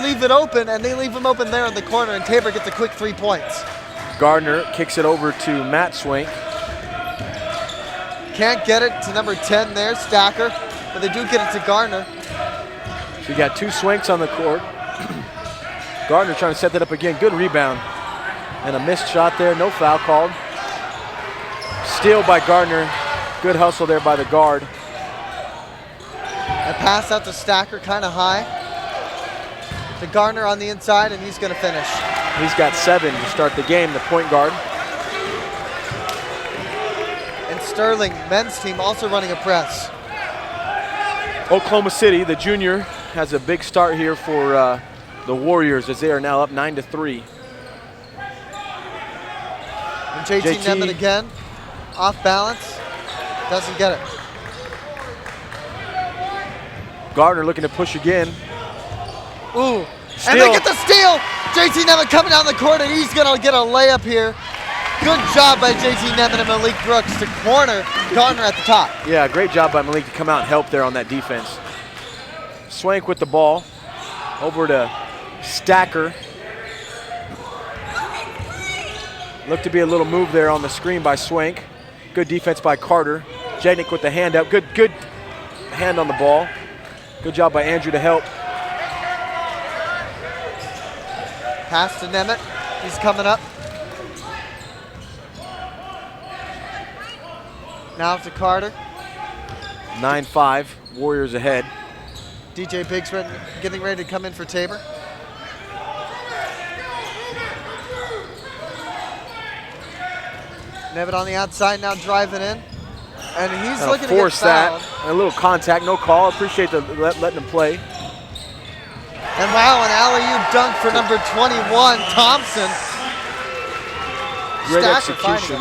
leave it open, and they leave him open there in the corner, and Tabor gets a quick 3 points. Gardner kicks it over to Matt Swank. Can't get it to number 10 there, Stacker, but they do get it to Gardner. So you got 2 Swanks on the court. Gardner trying to set that up again. Good rebound. And a missed shot there, no foul called. Steal by Gardner. Good hustle there by the guard. A pass out to Stacker, kind of high. To Gardner on the inside, and he's going to finish. He's got 7 to start the game, the point guard. And Sterling, men's team, also running a press. Oklahoma City, the junior, has a big start here for the Warriors as they are now up 9-3. And JT Nemeth again, off balance, doesn't get it. Gardner looking to push again. Ooh, Steal. And they get the steal! JT Nemeth coming down the court, and he's gonna get a layup here. Good job by JT Nemeth and Malik Brooks to corner Gardner at the top. Yeah, great job by Malik to come out and help there on that defense. Swank with the ball, over to Stacker. Looked to be a little move there on the screen by Swank. Good defense by Carter. Jednick with the hand up. Good hand on the ball. Good job by Andrew to help. Pass to Nemeth. He's coming up. Now to Carter. 9-5, Warriors ahead. DJ Bigsman getting ready to come in for Tabor. Nemeth on the outside now driving in. And he's looking to get fouled. A little contact, no call. Appreciate the letting him play. And wow, an alley-oop dunk for number 21, Thompson. Great Stacker execution.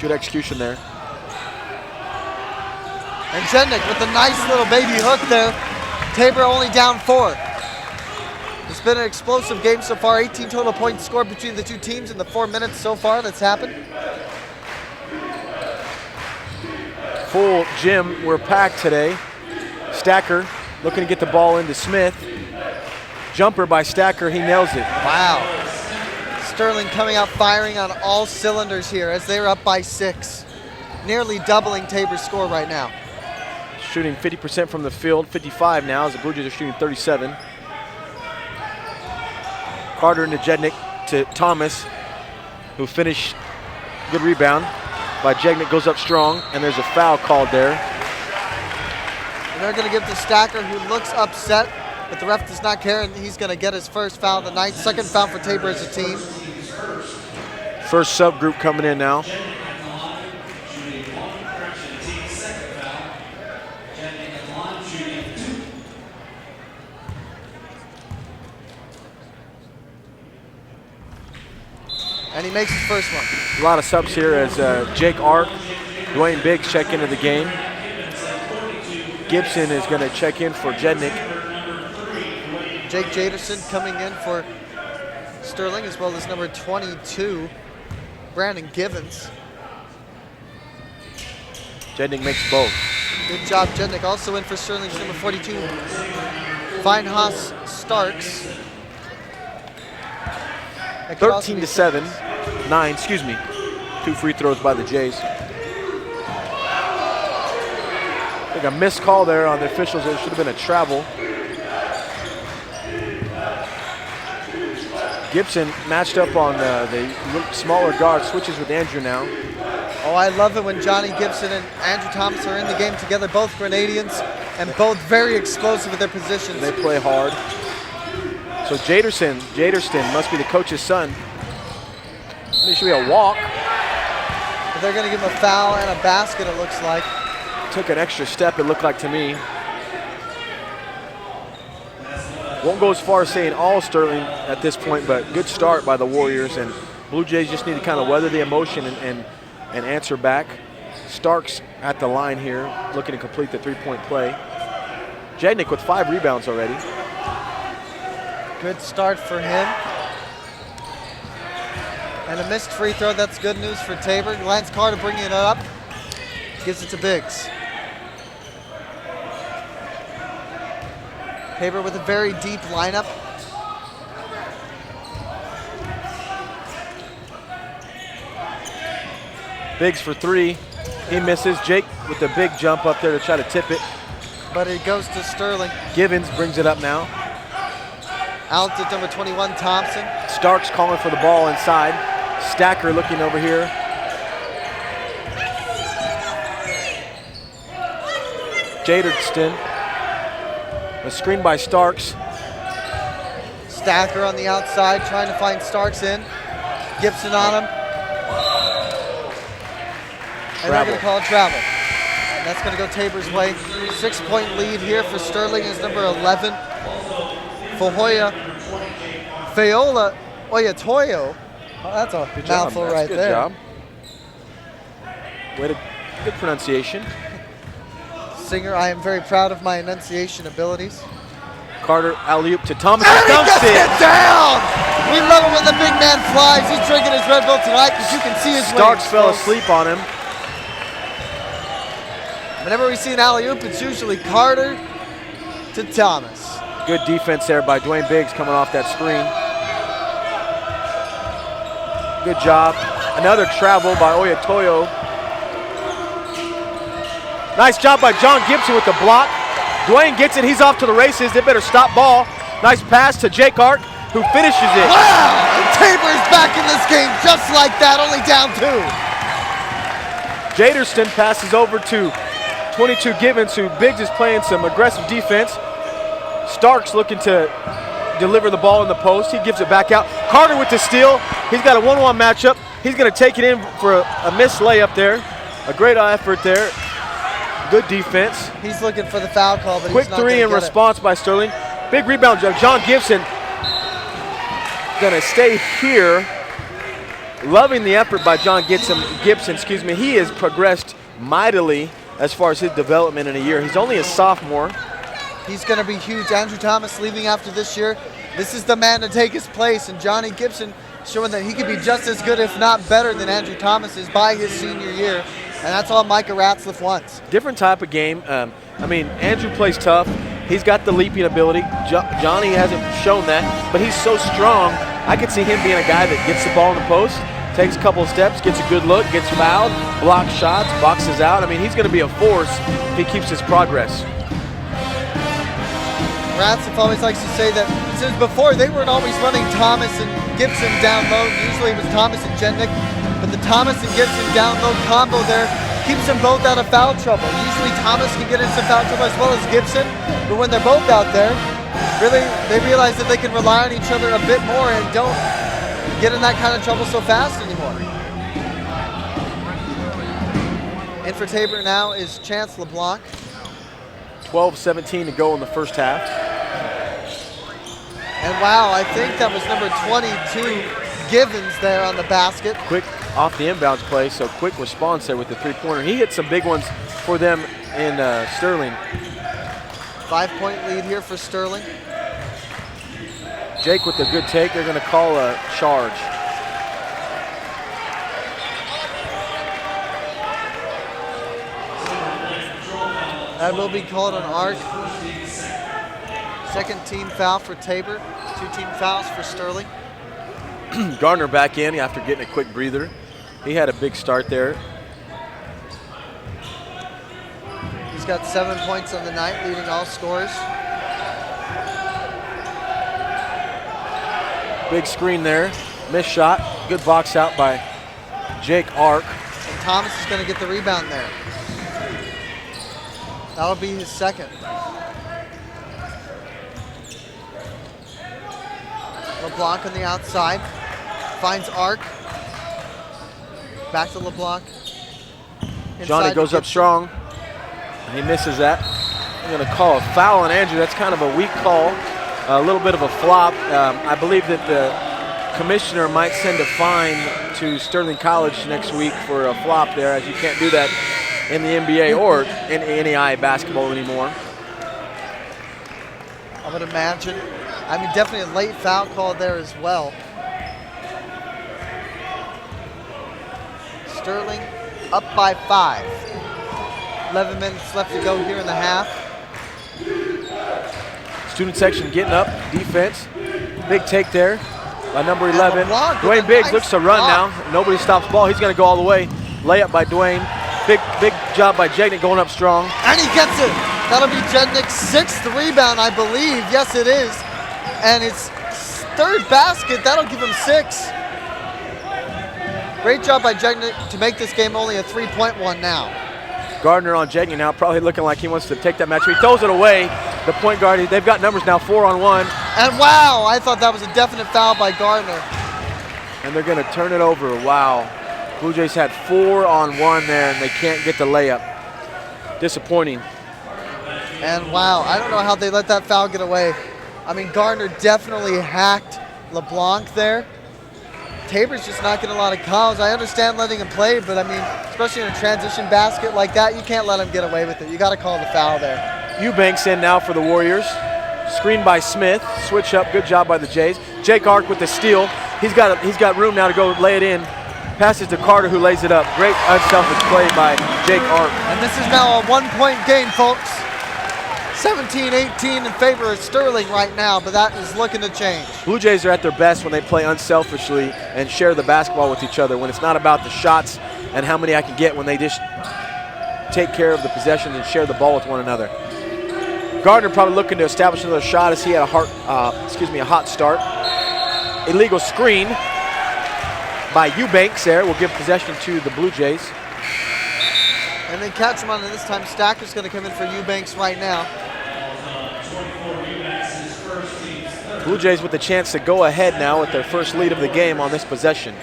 Good execution there. And Jednick with a nice little baby hook there. Tabor only down 4. It's been an explosive game so far. 18 total points scored between the two teams in the 4 minutes so far that's happened. Full gym, we're packed today. Stacker looking to get the ball into Smith. Jumper by Stacker, he nails it. Wow. Sterling coming out firing on all cylinders here as they're up by 6. Nearly doubling Tabor's score right now. Shooting 50% from the field, 55 now as the Blue Jays are shooting 37. Carter into Jednick to Thomas, who finished. Good rebound by Jednick, goes up strong, and there's a foul called there. And they're going to give to Stacker, who looks upset, but the ref does not care, and he's going to get his first foul of the night. Second foul for Tabor as a team. First subgroup coming in now. And he makes his first one. A lot of subs here as Jake Ark, Dwayne Biggs check into the game. Gibson is going to check in for Jednick. Jake Jaderson coming in for Sterling, as well as number 22, Brandon Givens. Jednick makes both. Good job, Jednick. Also in for Sterling's number 42, Feinhaus Starks. 13-7, 9, excuse me. 2 free throws by the Jays. I think a missed call there on the officials. There should have been a travel. Gibson matched up on the smaller guard, switches with Andrew now. Oh, I love it when Johnny Gibson and Andrew Thomas are in the game together, both Grenadians, and both very explosive at their positions. They play hard. So Jaderson must be the coach's son. There should be a walk. But they're going to give him a foul and a basket, it looks like. Took an extra step, it looked like to me. Won't go as far as saying all Sterling at this point, but good start by the Warriors. And Blue Jays just need to kind of weather the emotion and answer back. Starks at the line here, looking to complete the three-point play. Jednick with 5 rebounds already. Good start for him. And a missed free throw, that's good news for Tabor. Lance Carter bringing it up, gives it to Biggs. Tabor with a very deep lineup. Biggs for three. He misses. Jake with the big jump up there to try to tip it. But it goes to Sterling. Givens brings it up now. Out to number 21, Thompson. Starks calling for the ball inside. Stacker looking over here. Jaderston. A screen by Starks. Stacker on the outside trying to find Starks in. Gibson on him. And they're going to call it travel. And that's going to go Tabor's way. 6-point lead here for Sterling is number 11. Fayola Oyatoyo. Oh, that's a mouthful right there. Good job. Good pronunciation. Singer, I am very proud of my enunciation abilities. Carter alley-oop to Thomas. And he gets it down! We love it when the big man flies. He's drinking his Red Bull tonight because you can see his Starks wings, fell folks. asleep on him. Whenever we see an alley-oop, it's usually Carter to Thomas. Good defense there by Dwayne Biggs coming off that screen. Good job. Another travel by Oyatoyo. Nice job by John Gibson with the block. Dwayne gets it. He's off to the races. They better stop ball. Nice pass to Jake Ark, who finishes it. Wow! And Tabor's back in this game just like that, only down 2. Jaderston passes over to 22 Givens, who Biggs is playing some aggressive defense. Starks looking to deliver the ball in the post. He gives it back out. Carter with the steal. He's got a 1-1 matchup. He's going to take it in for a missed layup there. A great effort there. Good defense. He's looking for the foul call, but quick he's not three in response by Sterling. Big rebound. John Gibson going to stay here. Loving the effort by John Gibson. He has progressed mightily as far as his development in a year. He's only a sophomore. He's going to be huge. Andrew Thomas leaving after this year. This is the man to take his place, and Johnny Gibson showing that he could be just as good, if not better, than Andrew Thomas is by his senior year. And that's all Micah Ratzliff wants. Different type of game. Andrew plays tough. He's got the leaping ability. Johnny hasn't shown that, but he's so strong. I could see him being a guy that gets the ball in the post, takes a couple of steps, gets a good look, gets fouled, blocks shots, boxes out. He's going to be a force if he keeps his progress. Ratzliff always likes to say that since before they weren't always running Thomas and Gibson down low. Usually it was Thomas and Jennick, but the Thomas and Gibson down low combo there keeps them both out of foul trouble. Usually Thomas can get into foul trouble as well as Gibson, but when they're both out there, really they realize that they can rely on each other a bit more and don't get in that kind of trouble so fast anymore. In for Tabor now is Chance LeBlanc. 12-17 to go in the first half. And wow, I think that was number 22, Givens, there on the basket. Quick off the inbounds play, so quick response there with the three-pointer. He hit some big ones for them in Sterling. 5-point lead here for Sterling. Jake with a good take. They're going to call a charge. That will be called an arc. Second team foul for Tabor. 2 team fouls for Sterling. Gardner back in after getting a quick breather. He had a big start there. He's got 7 points on the night, leading all scorers. Big screen there. Missed shot. Good box out by Jake Ark. And Thomas is going to get the rebound there. That'll be his second. LeBlanc on the outside. Finds Ark. Back to LeBlanc. Johnny goes up strong. And he misses that. I'm going to call a foul on Andrew. That's kind of a weak call. A little bit of a flop. I believe that the commissioner might send a fine to Sterling College next week for a flop there, as you can't do that in the NBA or in NAIA basketball anymore. I would imagine. Definitely a late foul call there as well. Sterling up by 5. 11 minutes left to go here in the half. Student section getting up, defense. Big take there by number 11. LeBlanc Dwayne Biggs looks to run block. now. Nobody stops the ball. He's going to go all the way. Layup by Dwayne. Big job by Jagnick going up strong. And he gets it. That'll be Jednick's 6th rebound, I believe. Yes, it is. And his 3rd basket. That'll give him 6. Great job by Jednick to make this game only a 3-point one now. Gardner on Jagnick now, probably looking like he wants to take that match. He throws it away. The point guard, they've got numbers now, 4-on-1. And wow, I thought that was a definite foul by Gardner. And they're going to turn it over. Wow. Blue Jays had 4-on-1 there, and they can't get the layup. Disappointing. And wow, I don't know how they let that foul get away. I mean, Gardner definitely hacked LeBlanc there. Tabor's just not getting a lot of calls. I understand letting him play, but I mean, especially in a transition basket like that, you can't let him get away with it. You got to call the foul there. Eubanks in now for the Warriors. Screen by Smith. Switch up. Good job by the Jays. Jake Ark with the steal. He's got room now to go lay it in. Passes to Carter, who lays it up. Great unselfish play by Jake Ark. And this is now a 1-point game, folks. 17-18 in favor of Sterling right now, but that is looking to change. Blue Jays are at their best when they play unselfishly and share the basketball with each other, when it's not about the shots and how many I can get, when they just take care of the possessions and share the ball with one another. Gardner probably looking to establish another shot as he had a hot start. Illegal screen by Eubanks there will give possession to the Blue Jays. And they catch him on it this time. Stacker's going to come in for Eubanks right now. Blue Jays with the chance to go ahead now with their first lead of the game on this possession.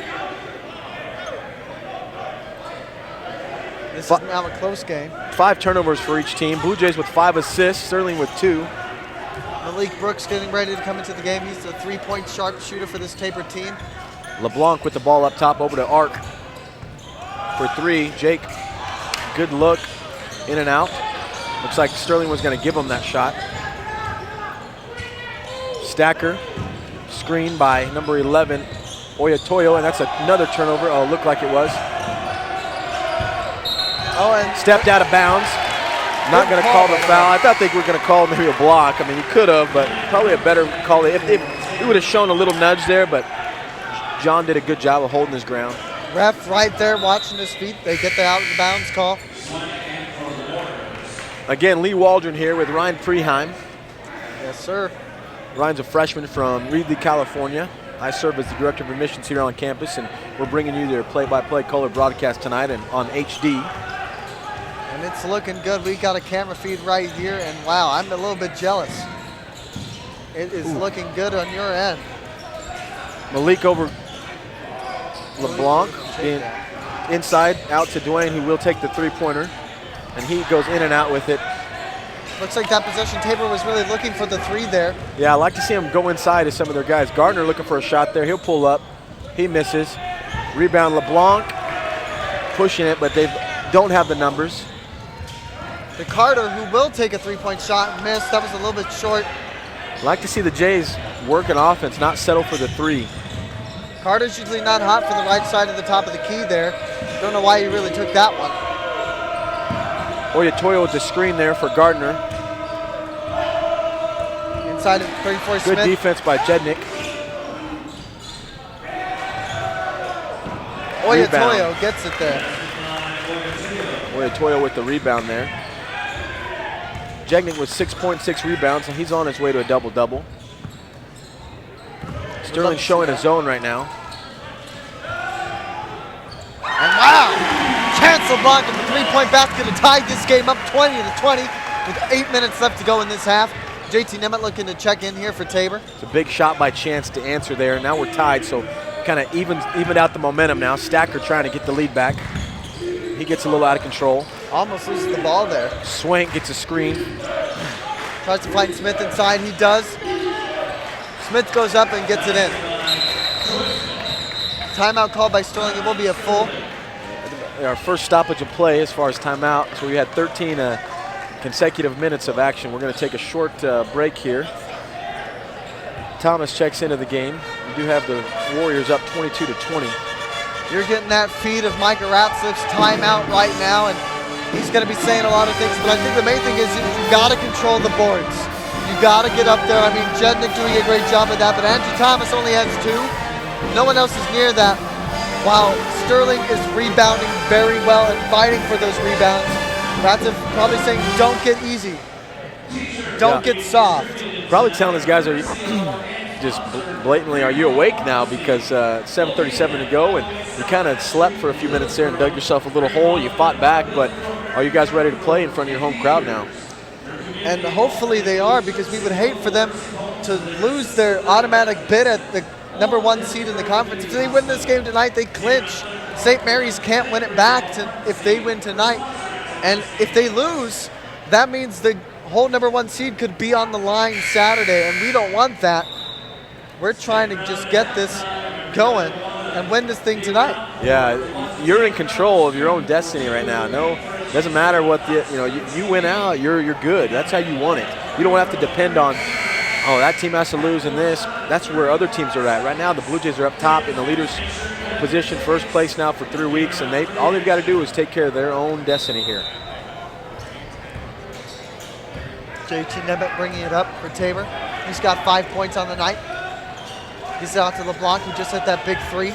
This is now a close game. 5 turnovers for each team. Blue Jays with 5 assists, Sterling with 2. Malik Brooks getting ready to come into the game. He's a 3-point sharpshooter for this Tabor team. LeBlanc with the ball up top over to Ark for 3. Jake, good look, in and out. Looks like Sterling was going to give him that shot. Stacker, screen by number 11, Oyatoyo, and that's another turnover. Oh, looked like it was. Oh, and stepped out of bounds. Not going to call the foul. I thought they were going to call maybe a block. I mean, he could have, but probably a better call. If he would have shown a little nudge there, but John did a good job of holding his ground. Ref right there watching his feet. They get the out of the bounds call. Again, Lee Waldron here with Ryan Preheim. Yes, sir. Ryan's a freshman from Reedley, California. I serve as the director of admissions here on campus, and we're bringing you their play-by-play color broadcast tonight and on HD. And it's looking good. We got a camera feed right here, and wow, I'm a little bit jealous. It is looking good on your end. Malik over LeBlanc, being inside, out to Dwayne, who will take the 3-pointer, and he goes in and out with it. Looks like that possession, Tabor was really looking for the 3 there. Yeah, I like to see him go inside as some of their guys. Gardner looking for a shot there. He'll pull up. He misses. Rebound LeBlanc, pushing it, but they don't have the numbers. To Carter, who will take a 3-point shot, missed. That was a little bit short. I like to see the Jays work an offense, not settle for the 3. Carter's usually not hot from the right side of the top of the key there. Don't know why he really took that one. Oyatoyo with the screen there for Gardner. Inside of 34 Smith. Good defense by Jednick. Oyatoyo gets it there. Oyatoyo with the rebound there. Jednick with 6.6 rebounds, and he's on his way to a double-double. Sterling showing a zone right now. And wow! Chance LeBlanc in the 3-point basket to tie this game up 20-20 with 8 minutes left to go in this half. JT Nemeth looking to check in here for Tabor. It's a big shot by Chance to answer there. Now we're tied, so kind of evened out the momentum now. Stacker trying to get the lead back. He gets a little out of control. Almost loses the ball there. Swank gets a screen. Tries to find Smith inside. He does. Smith goes up and gets it in. Timeout called by Sterling. It will be a full. Our first stoppage of play as far as timeout. So we had 13 consecutive minutes of action. We're going to take a short break here. Thomas checks into the game. We do have the Warriors up 22-20. You're getting that feed of Micah Ratslif's timeout right now, and he's going to be saying a lot of things, but I think the main thing is you got to control the boards. You got to get up there. I mean, Jednick doing a great job of that, but Andrew Thomas only has 2. No one else is near that. While Sterling is rebounding very well and fighting for those rebounds. That's probably saying, don't get easy. Don't get soft. Probably telling his guys, are you just blatantly, are you awake now? Because 7:37 to go, and you kind of slept for a few minutes there and dug yourself a little hole. You fought back, but are you guys ready to play in front of your home crowd now? And hopefully they are, because we would hate for them to lose their automatic bid at the #1 seed in the conference. If they win this game tonight, they clinch. St. Mary's can't win it back if they win tonight. And if they lose, that means the whole #1 seed could be on the line Saturday, and we don't want that. We're trying to just get this going and win this thing tonight. Yeah, you're in control of your own destiny right now. No, doesn't matter what you win out, you're good. That's how you want it. You don't have to depend on, oh, that team has to lose in this. That's where other teams are at. Right now, the Blue Jays are up top in the leader's position, first place now for 3 weeks, and all they've got to do is take care of their own destiny here. JT Nemeth bringing it up for Tabor. He's got 5 points on the night. He's out to LeBlanc, who just hit that big 3.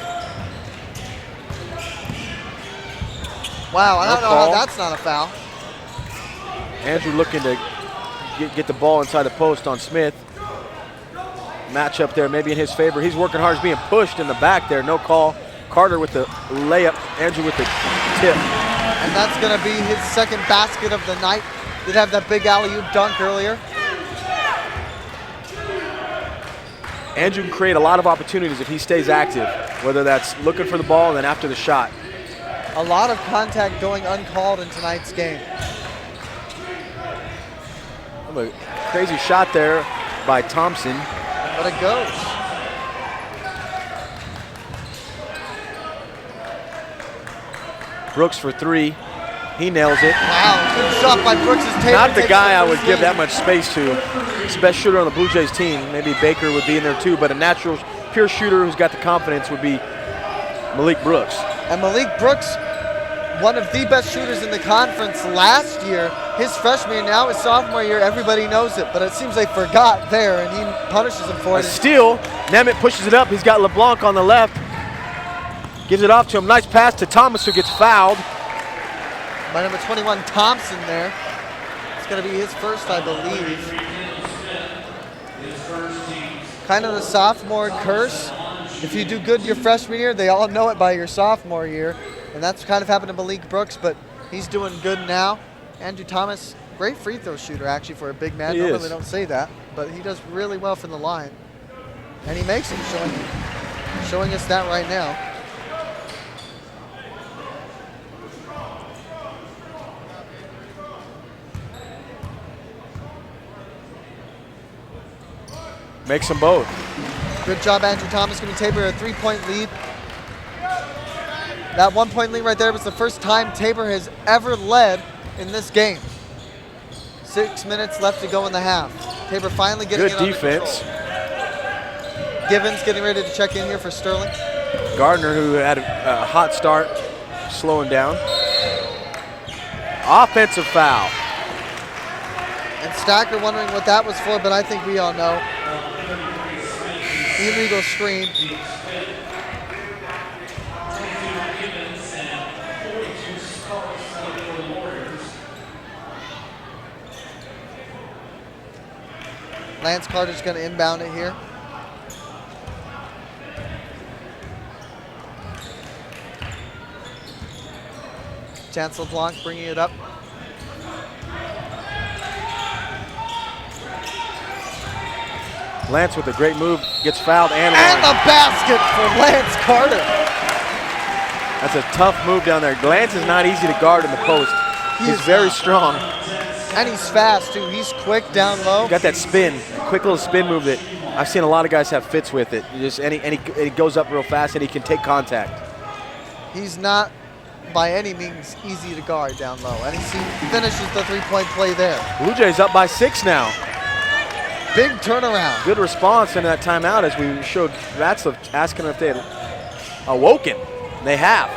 Wow, I don't know how that's not a foul. Andrew looking to get the ball inside the post on Smith. Match up there maybe in his favor. He's working hard. He's being pushed in the back there. No call. Carter with the layup. Andrew with the tip. And that's going to be his second basket of the night. Did have that big alley-oop dunk earlier. Andrew can create a lot of opportunities if he stays active, whether that's looking for the ball and then after the shot. A lot of contact going uncalled in tonight's game. A crazy shot there by Thompson. But it goes. Brooks for 3. He nails it. Wow, good shot by Brooks. Not the guy I would give that much space to. He's the best shooter on the Blue Jays team. Maybe Baker would be in there too, but a natural, pure shooter who's got the confidence would be Malik Brooks. And Malik Brooks, one of the best shooters in the conference last year. His freshman year, now his sophomore year, everybody knows it, but it seems they forgot there, and he punishes him for it. A steal. Nemeth pushes it up. He's got LeBlanc on the left. Gives it off to him. Nice pass to Thomas, who gets fouled. By number 21, Thompson there. It's going to be his first, I believe. Kind of the sophomore curse. If you do good your freshman year, they all know it by your sophomore year. And that's kind of happened to Malik Brooks, but he's doing good now. Andrew Thomas, great free throw shooter, actually, for a big man. Normally don't say that, but he does really well from the line. And he makes them, showing us that right now. Makes them both. Good job, Andrew Thomas, giving Tabor a 3-point lead. That 1-point lead right there was the first time Tabor has ever led in this game. 6 minutes left to go in the half. Tabor finally getting good defense. Givens getting ready to check in here for Sterling. Gardner, who had a hot start, slowing down. Offensive foul. And Stacker wondering what that was for, but I think we all know. Illegal screen. Lance Carter's going to inbound it here. Chance LeBlanc bringing it up. Lance with a great move, gets fouled and the basket for Lance Carter. That's a tough move down there. Lance is not easy to guard in the post. He's very strong. And he's fast too. He's quick down low. He's got that spin, a quick little spin move that I've seen a lot of guys have fits with it. He goes up real fast and he can take contact. He's not by any means easy to guard down low. And he finishes the 3-point play there. Blue Jays up by 6 now. Big turnaround. Good response in that timeout as we showed Ratzlaff asking if they had awoken. They have.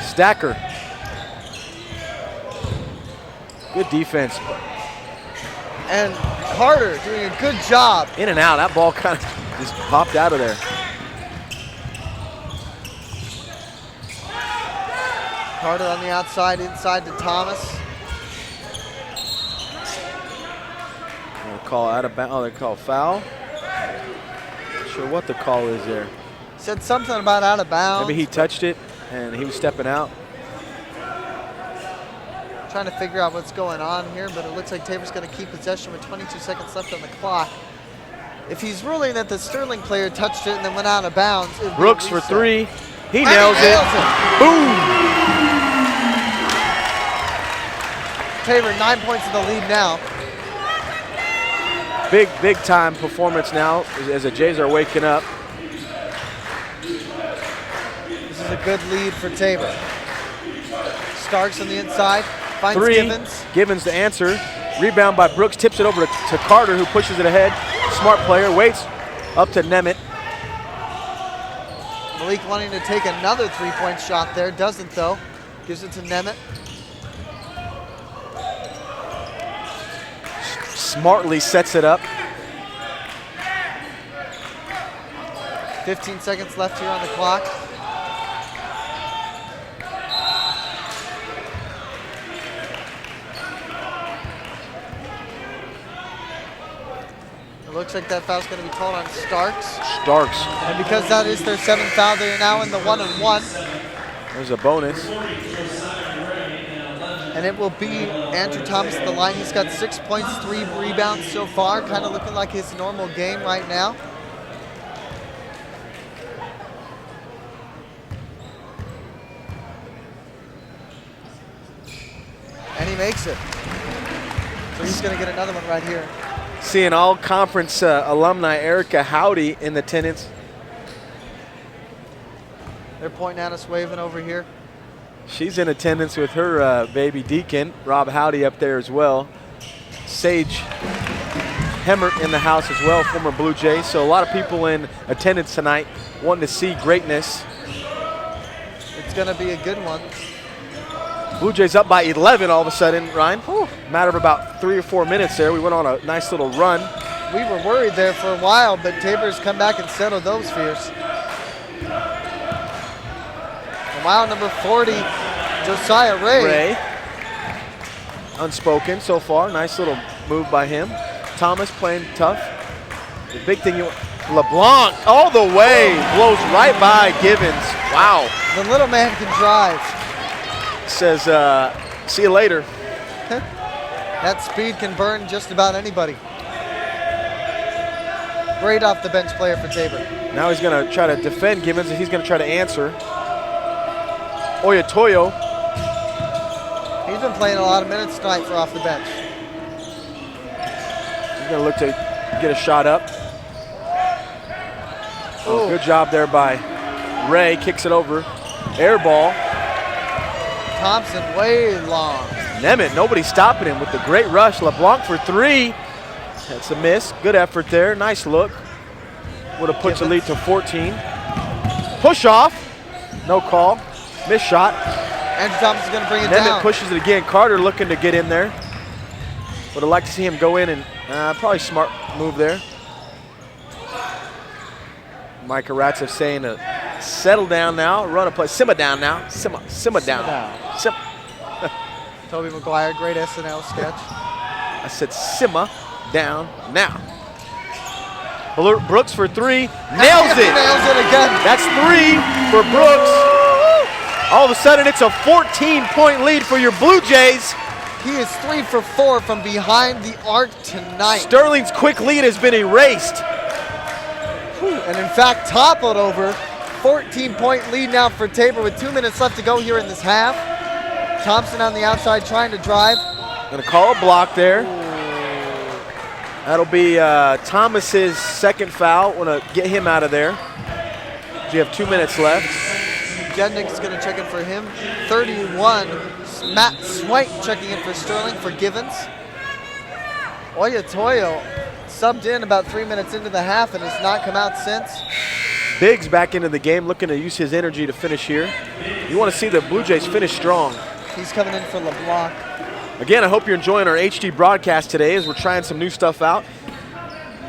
Stacker. Good defense. And Carter doing a good job. In and out. That ball kind of just popped out of there. Carter on the outside, inside to Thomas. They'll call out of bounds. Oh, they call foul. Not sure what the call is there. Said something about out of bounds. Maybe he touched it and he was stepping out. Trying to figure out what's going on here, but it looks like Tabor's going to keep possession with 22 seconds left on the clock. If he's ruling that the Sterling player touched it and then went out of bounds, Brooks for three. He nails it. Boom! Tabor 9 points in the lead now. Big time performance now as the Jays are waking up. This is a good lead for Tabor. Starks on the inside, finds Three. Givens. Givens the answer. Rebound by Brooks, tips it over to Carter, who pushes it ahead. Smart player, waits up to Nemeth. Malik wanting to take another three-point shot there, doesn't though. Gives it to Nemeth. Smartly sets it up. 15 seconds left here on the clock. It looks like that foul's going to be called on Starks. Starks. And because that is their 7th foul, they are now in the 1-and-1. There's a bonus. And it will be Andrew Thomas at the line. He's got 6 points, 3 rebounds so far. Kind of looking like his normal game right now. And he makes it. So he's going to get another one right here. Seeing all conference alumni Erica Howdy in attendance. They're pointing at us, waving over here. She's in attendance with her baby deacon, Rob Howdy, up there as well. Sage Hemmert in the house as well, former Blue Jay. So a lot of people in attendance tonight wanting to see greatness. It's going to be a good one. Blue Jays up by 11 all of a sudden, Ryan. Whew. Matter of about 3 or 4 minutes there. We went on a nice little run. We were worried there for a while, but Tabor's come back and settled those fears. Mile number 40, Josiah Ray. Unspoken so far. Nice little move by him. Thomas playing tough. The big thing, LeBlanc all the way. Blows right by Givens. Wow. The little man can drive. Says, see you later. That speed can burn just about anybody. Great off the bench player for Tabor. Now he's going to try to defend Givens, and he's going to try to answer. Oyatoyo. He's been playing a lot of minutes tonight for off the bench. He's going to look to get a shot up. Oh, good job there by Ray. Kicks it over. Air ball. Thompson way long. Nemeth, nobody stopping him with the great rush. LeBlanc for 3. That's a miss. Good effort there. Nice look. Would have put the lead to 14. Push off. No call. Missed shot. Andrew Thomas is going to bring it Nemeth down. pushes it again. Carter looking to get in there. Would have liked to see him go in and probably smart move there. Micah Ratzev saying to settle down now. Run a play. Simmer down now. Simmer down. Toby McGuire, great SNL sketch. I said simmer down now. Brooks for 3. Nails it. Nails it again. That's 3 for Brooks. All of a sudden, it's a 14-point lead for your Blue Jays. He is 3 for 4 from behind the arc tonight. Sterling's quick lead has been erased. And in fact, toppled over. 14-point lead now for Tabor with 2 minutes left to go here in this half. Thompson on the outside trying to drive. Gonna call a block there. That'll be Thomas's second foul. Want to get him out of there. You have 2 minutes left. Jednick's going to check in for him. 31, Matt Swank checking in for Sterling for Givens. Oyatoyo subbed in about 3 minutes into the half and has not come out since. Biggs back into the game, looking to use his energy to finish here. You want to see the Blue Jays finish strong. He's coming in for LeBlanc. Again, I hope you're enjoying our HD broadcast today as we're trying some new stuff out.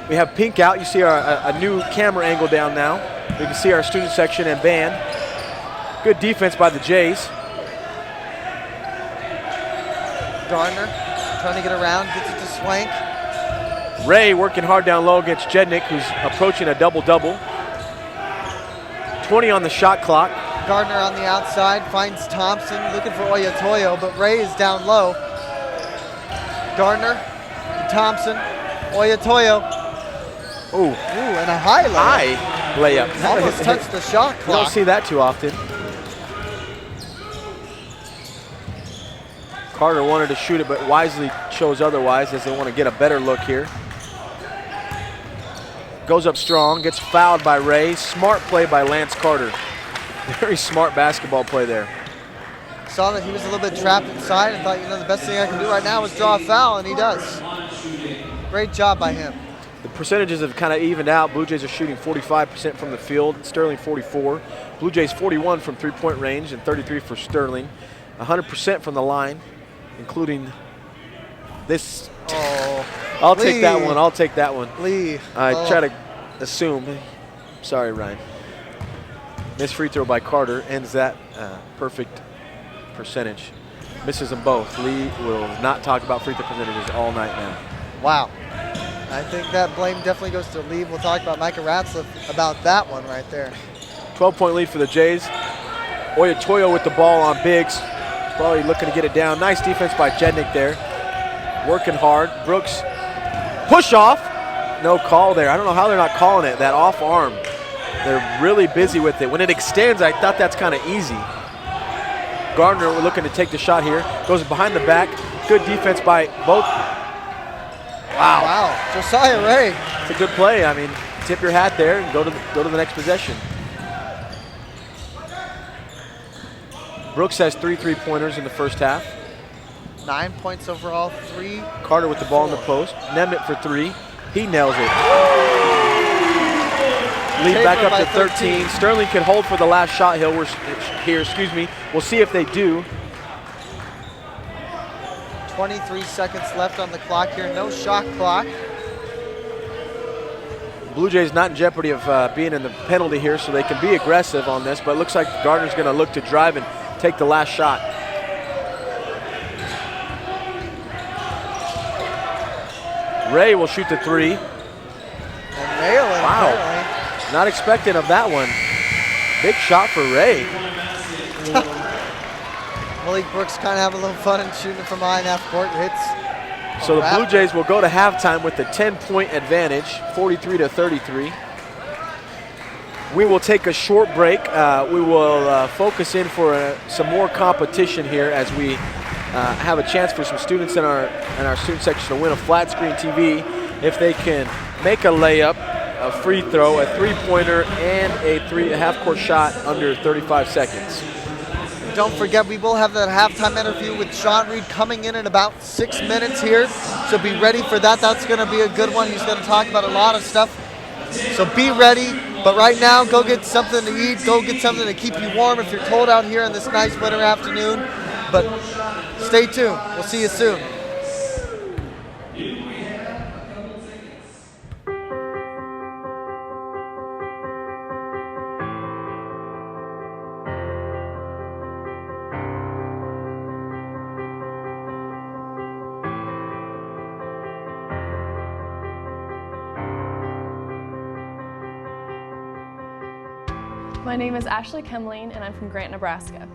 We have pink out. You see a new camera angle down now. You can see our student section and band. Good defense by the Jays. Gardner trying to get around, gets it to Swank. Ray working hard down low against Jednick, who's approaching a double-double. 20 on the shot clock. Gardner on the outside finds Thompson looking for Oyatoyo, but Ray is down low. Gardner, Thompson, Oyatoyo. Ooh, and a high layup. high layup. Almost touched the shot You clock. don't see that too often. Carter wanted to shoot it, but wisely chose otherwise as they want to get a better look here. Goes up strong, gets fouled by Ray. Smart play by Lance Carter. Very smart basketball play there. Saw that he was a little bit trapped inside and thought, the best thing I can do right now is draw a foul, and he does. Great job by him. The percentages have kind of evened out. Blue Jays are shooting 45% from the field, Sterling 44. Blue Jays 41 from three-point range and 33 for Sterling. 100% from the line, including this. Oh, I'll take that one. I'll take that one. Lee. I try to assume. Sorry, Ryan. Missed free throw by Carter ends that perfect percentage. Misses them both. Lee will not talk about free throw percentages all night now. Wow. I think that blame definitely goes to Lee. We'll talk about Micah Ratzlaff about that one right there. 12-point lead for the Jays. Oyatoyo with the ball on Biggs. Probably looking to get it down. Nice defense by Jednick there. Working hard. Brooks, push off. No call there. I don't know how they're not calling it. That off arm. They're really busy with it. When it extends, I thought that's kind of easy. Gardner looking to take the shot here. Goes behind the back. Good defense by both. Wow. Wow. Josiah Ray. It's a good play. I mean, tip your hat there and go to the next possession. Brooks has 3 3-pointers in the first half. 9 points overall, 3. Carter with the ball in the post. Nemeth for 3. He nails it. Lead back up to 13. Sterling can hold for the last shot here. We'll see if they do. 23 seconds left on the clock here. No shot clock. Blue Jays not in jeopardy of being in the penalty here, so they can be aggressive on this, but it looks like Gardner's going to look to drive and take the last shot. Ray will shoot the 3. And nail it. Wow. Apparently. Not expecting of that one. Big shot for Ray. Malik Brooks kind of having a little fun and shooting from behind half court. Hits. So the Blue Jays will go to halftime with a 10-point advantage, 43-33. We will take a short break. We will focus in for some more competition here as we have a chance for some students in our student section to win a flat screen TV if they can make a layup, a free throw, a three-pointer, and a half-court shot under 35 seconds. Don't forget, we will have that halftime interview with Sean Reed coming in about 6 minutes here. So be ready for that. That's going to be a good one. He's going to talk about a lot of stuff. So be ready. But right now, go get something to eat. Go get something to keep you warm if you're cold out here on this nice winter afternoon. But stay tuned. We'll see you soon. My name is Ashley Kemling and I'm from Grant, Nebraska.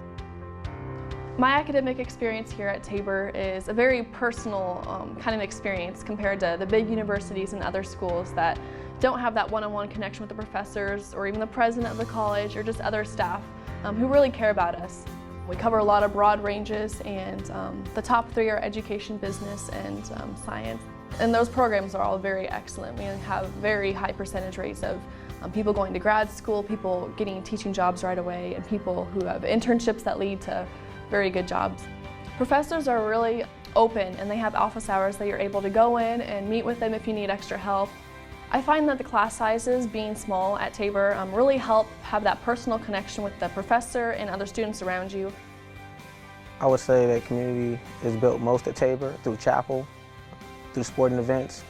My academic experience here at Tabor is a very personal kind of experience compared to the big universities and other schools that don't have that one-on-one connection with the professors or even the president of the college or just other staff who really care about us. We cover a lot of broad ranges, and the top 3 are education, business, and science. And those programs are all very excellent. We have very high percentage rates of people going to grad school, people getting teaching jobs right away, and people who have internships that lead to very good jobs. Professors are really open, and they have office hours that you're able to go in and meet with them if you need extra help. I find that the class sizes being small at Tabor really help have that personal connection with the professor and other students around you. I would say that community is built most at Tabor through chapel, through sporting events,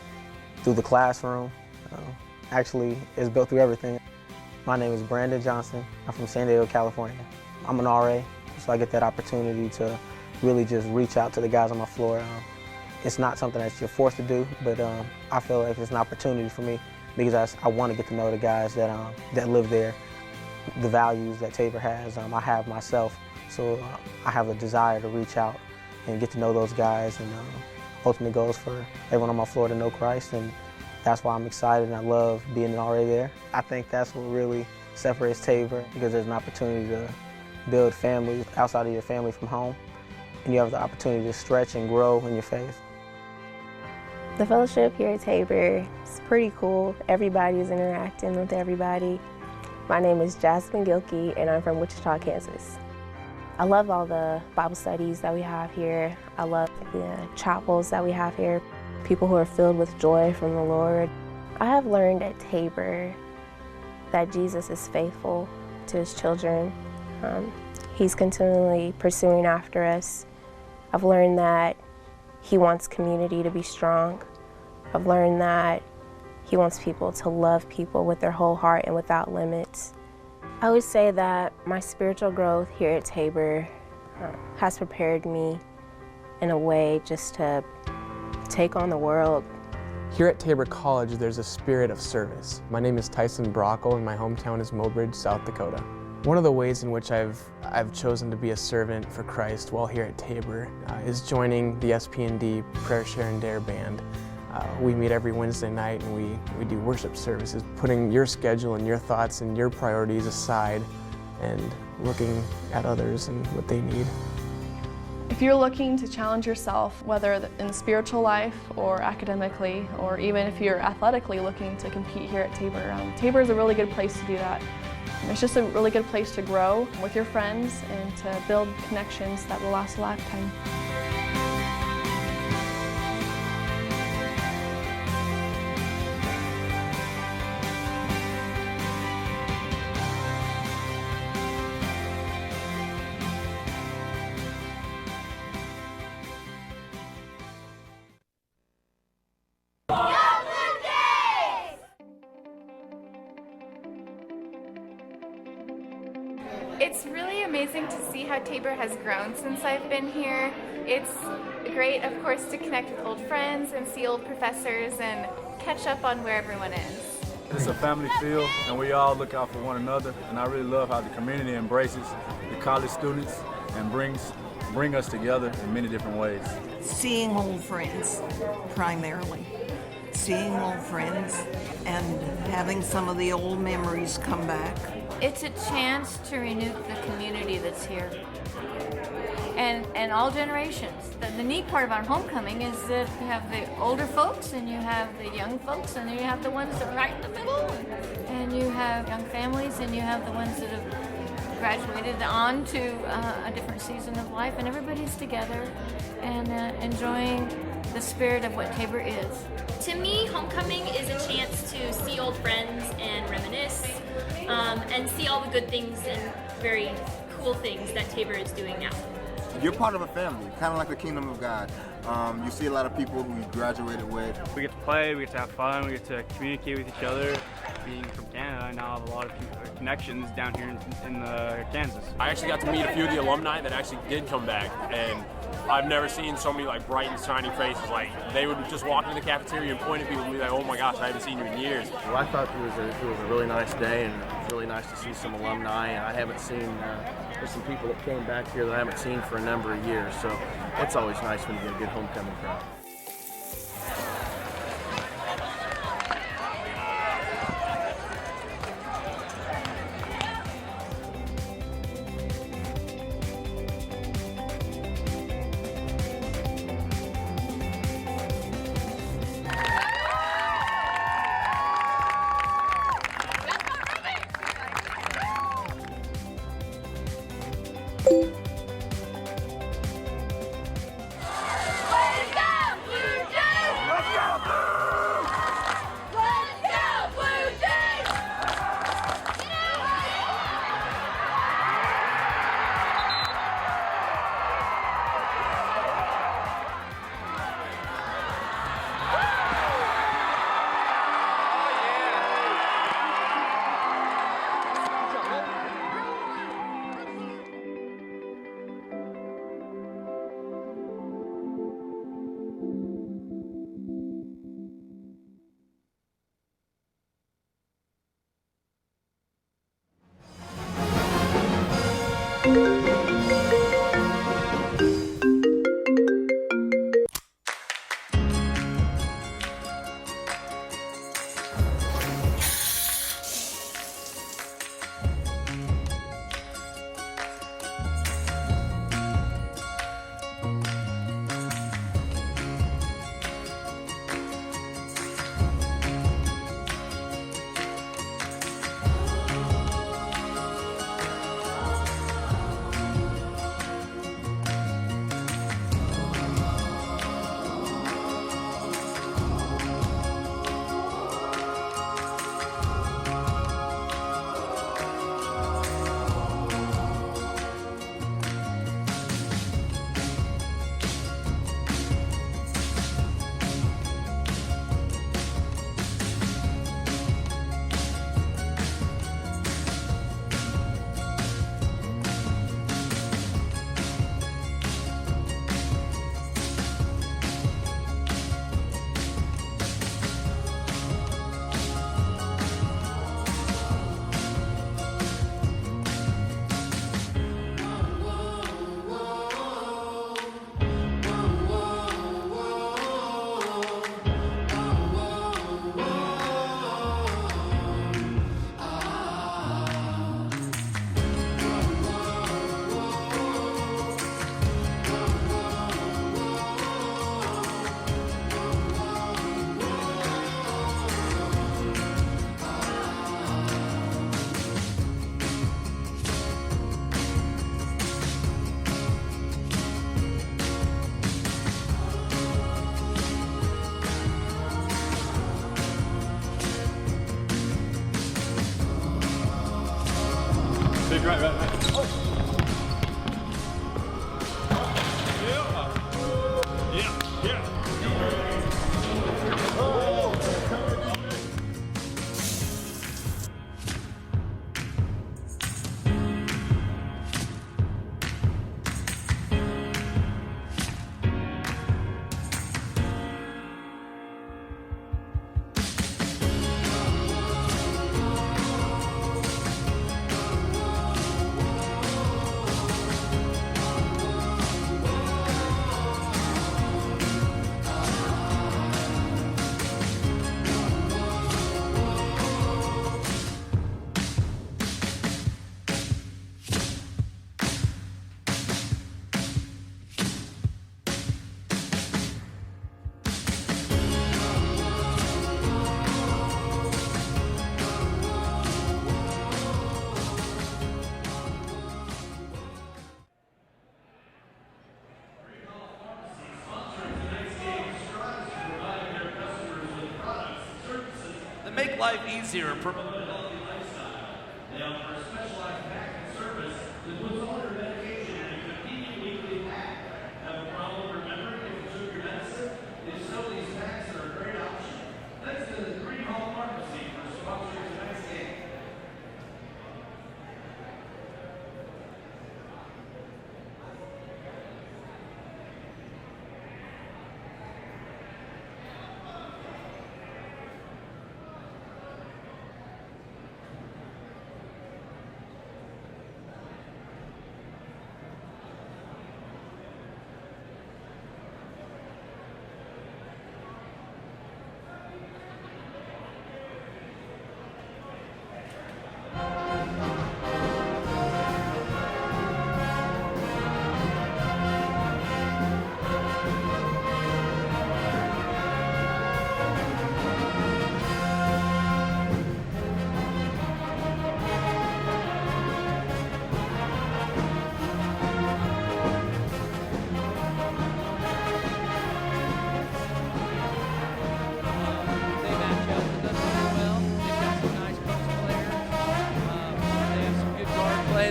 through the classroom. Actually, it's built through everything. My name is Brandon Johnson. I'm from San Diego, California. I'm an RA, so I get that opportunity to really just reach out to the guys on my floor. It's not something that you're forced to do, but I feel like it's an opportunity for me because I want to get to know the guys that live there, the values that Tabor has. I have myself, so I have a desire to reach out and get to know those guys, and ultimate goals for everyone on my floor to know Christ, and that's why I'm excited and I love being already there. I think that's what really separates Tabor, because there's an opportunity to build families outside of your family from home, and you have the opportunity to stretch and grow in your faith. The fellowship here at Tabor is pretty cool. Everybody's interacting with everybody. My name is Jasmine Gilkey, and I'm from Wichita, Kansas. I love all the Bible studies that we have here. I love the chapels that we have here, people who are filled with joy from the Lord. I have learned at Tabor that Jesus is faithful to his children. He's continually pursuing after us. I've learned that he wants community to be strong. I've learned that he wants people to love people with their whole heart and without limits. I would say that my spiritual growth here at Tabor has prepared me in a way just to take on the world. Here at Tabor College, there's a spirit of service. My name is Tyson Brockle, and my hometown is Mobridge, South Dakota. One of the ways in which I've chosen to be a servant for Christ while here at Tabor is joining the SP&D Prayer, Share, and Dare band. We meet every Wednesday night and we do worship services, putting your schedule and your thoughts and your priorities aside and looking at others and what they need. If you're looking to challenge yourself, whether in the spiritual life or academically, or even if you're athletically looking to compete here at Tabor, Tabor is a really good place to do that. It's just a really good place to grow with your friends and to build connections that will last a lifetime. It's really amazing to see how Tabor has grown since I've been here. It's great, of course, to connect with old friends and see old professors and catch up on where everyone is. It's a family feel, and we all look out for one another, and I really love how the community embraces the college students and bring us together in many different ways. Seeing old friends, primarily. Seeing old friends and having some of the old memories come back. It's a chance to renew the community that's here. And all generations. The neat part about homecoming is that you have the older folks and you have the young folks and then you have the ones that are right in the middle and you have young families and you have the ones that have graduated on to a different season of life, and everybody's together and enjoying the spirit of what Tabor is. To me, homecoming is a chance to see old friends and reminisce and see all the good things and very cool things that Tabor is doing now. You're part of a family, kind of like the kingdom of God. You see a lot of people who you graduated with. We get to play, we get to have fun, we get to communicate with each other. Being from Canada, I now have a lot of connections down here in Kansas. I actually got to meet a few of the alumni that actually did come back, and I've never seen so many like bright and shiny faces. Like they would just walk into the cafeteria and point at people and be like, "Oh my gosh, I haven't seen you in years." Well, I thought it was a really nice day, and it was really nice to see some alumni. I haven't seen there's some people that came back here that I haven't seen for a number of years, so it's always nice when you get a good homecoming crowd. Way to go! that make life easier.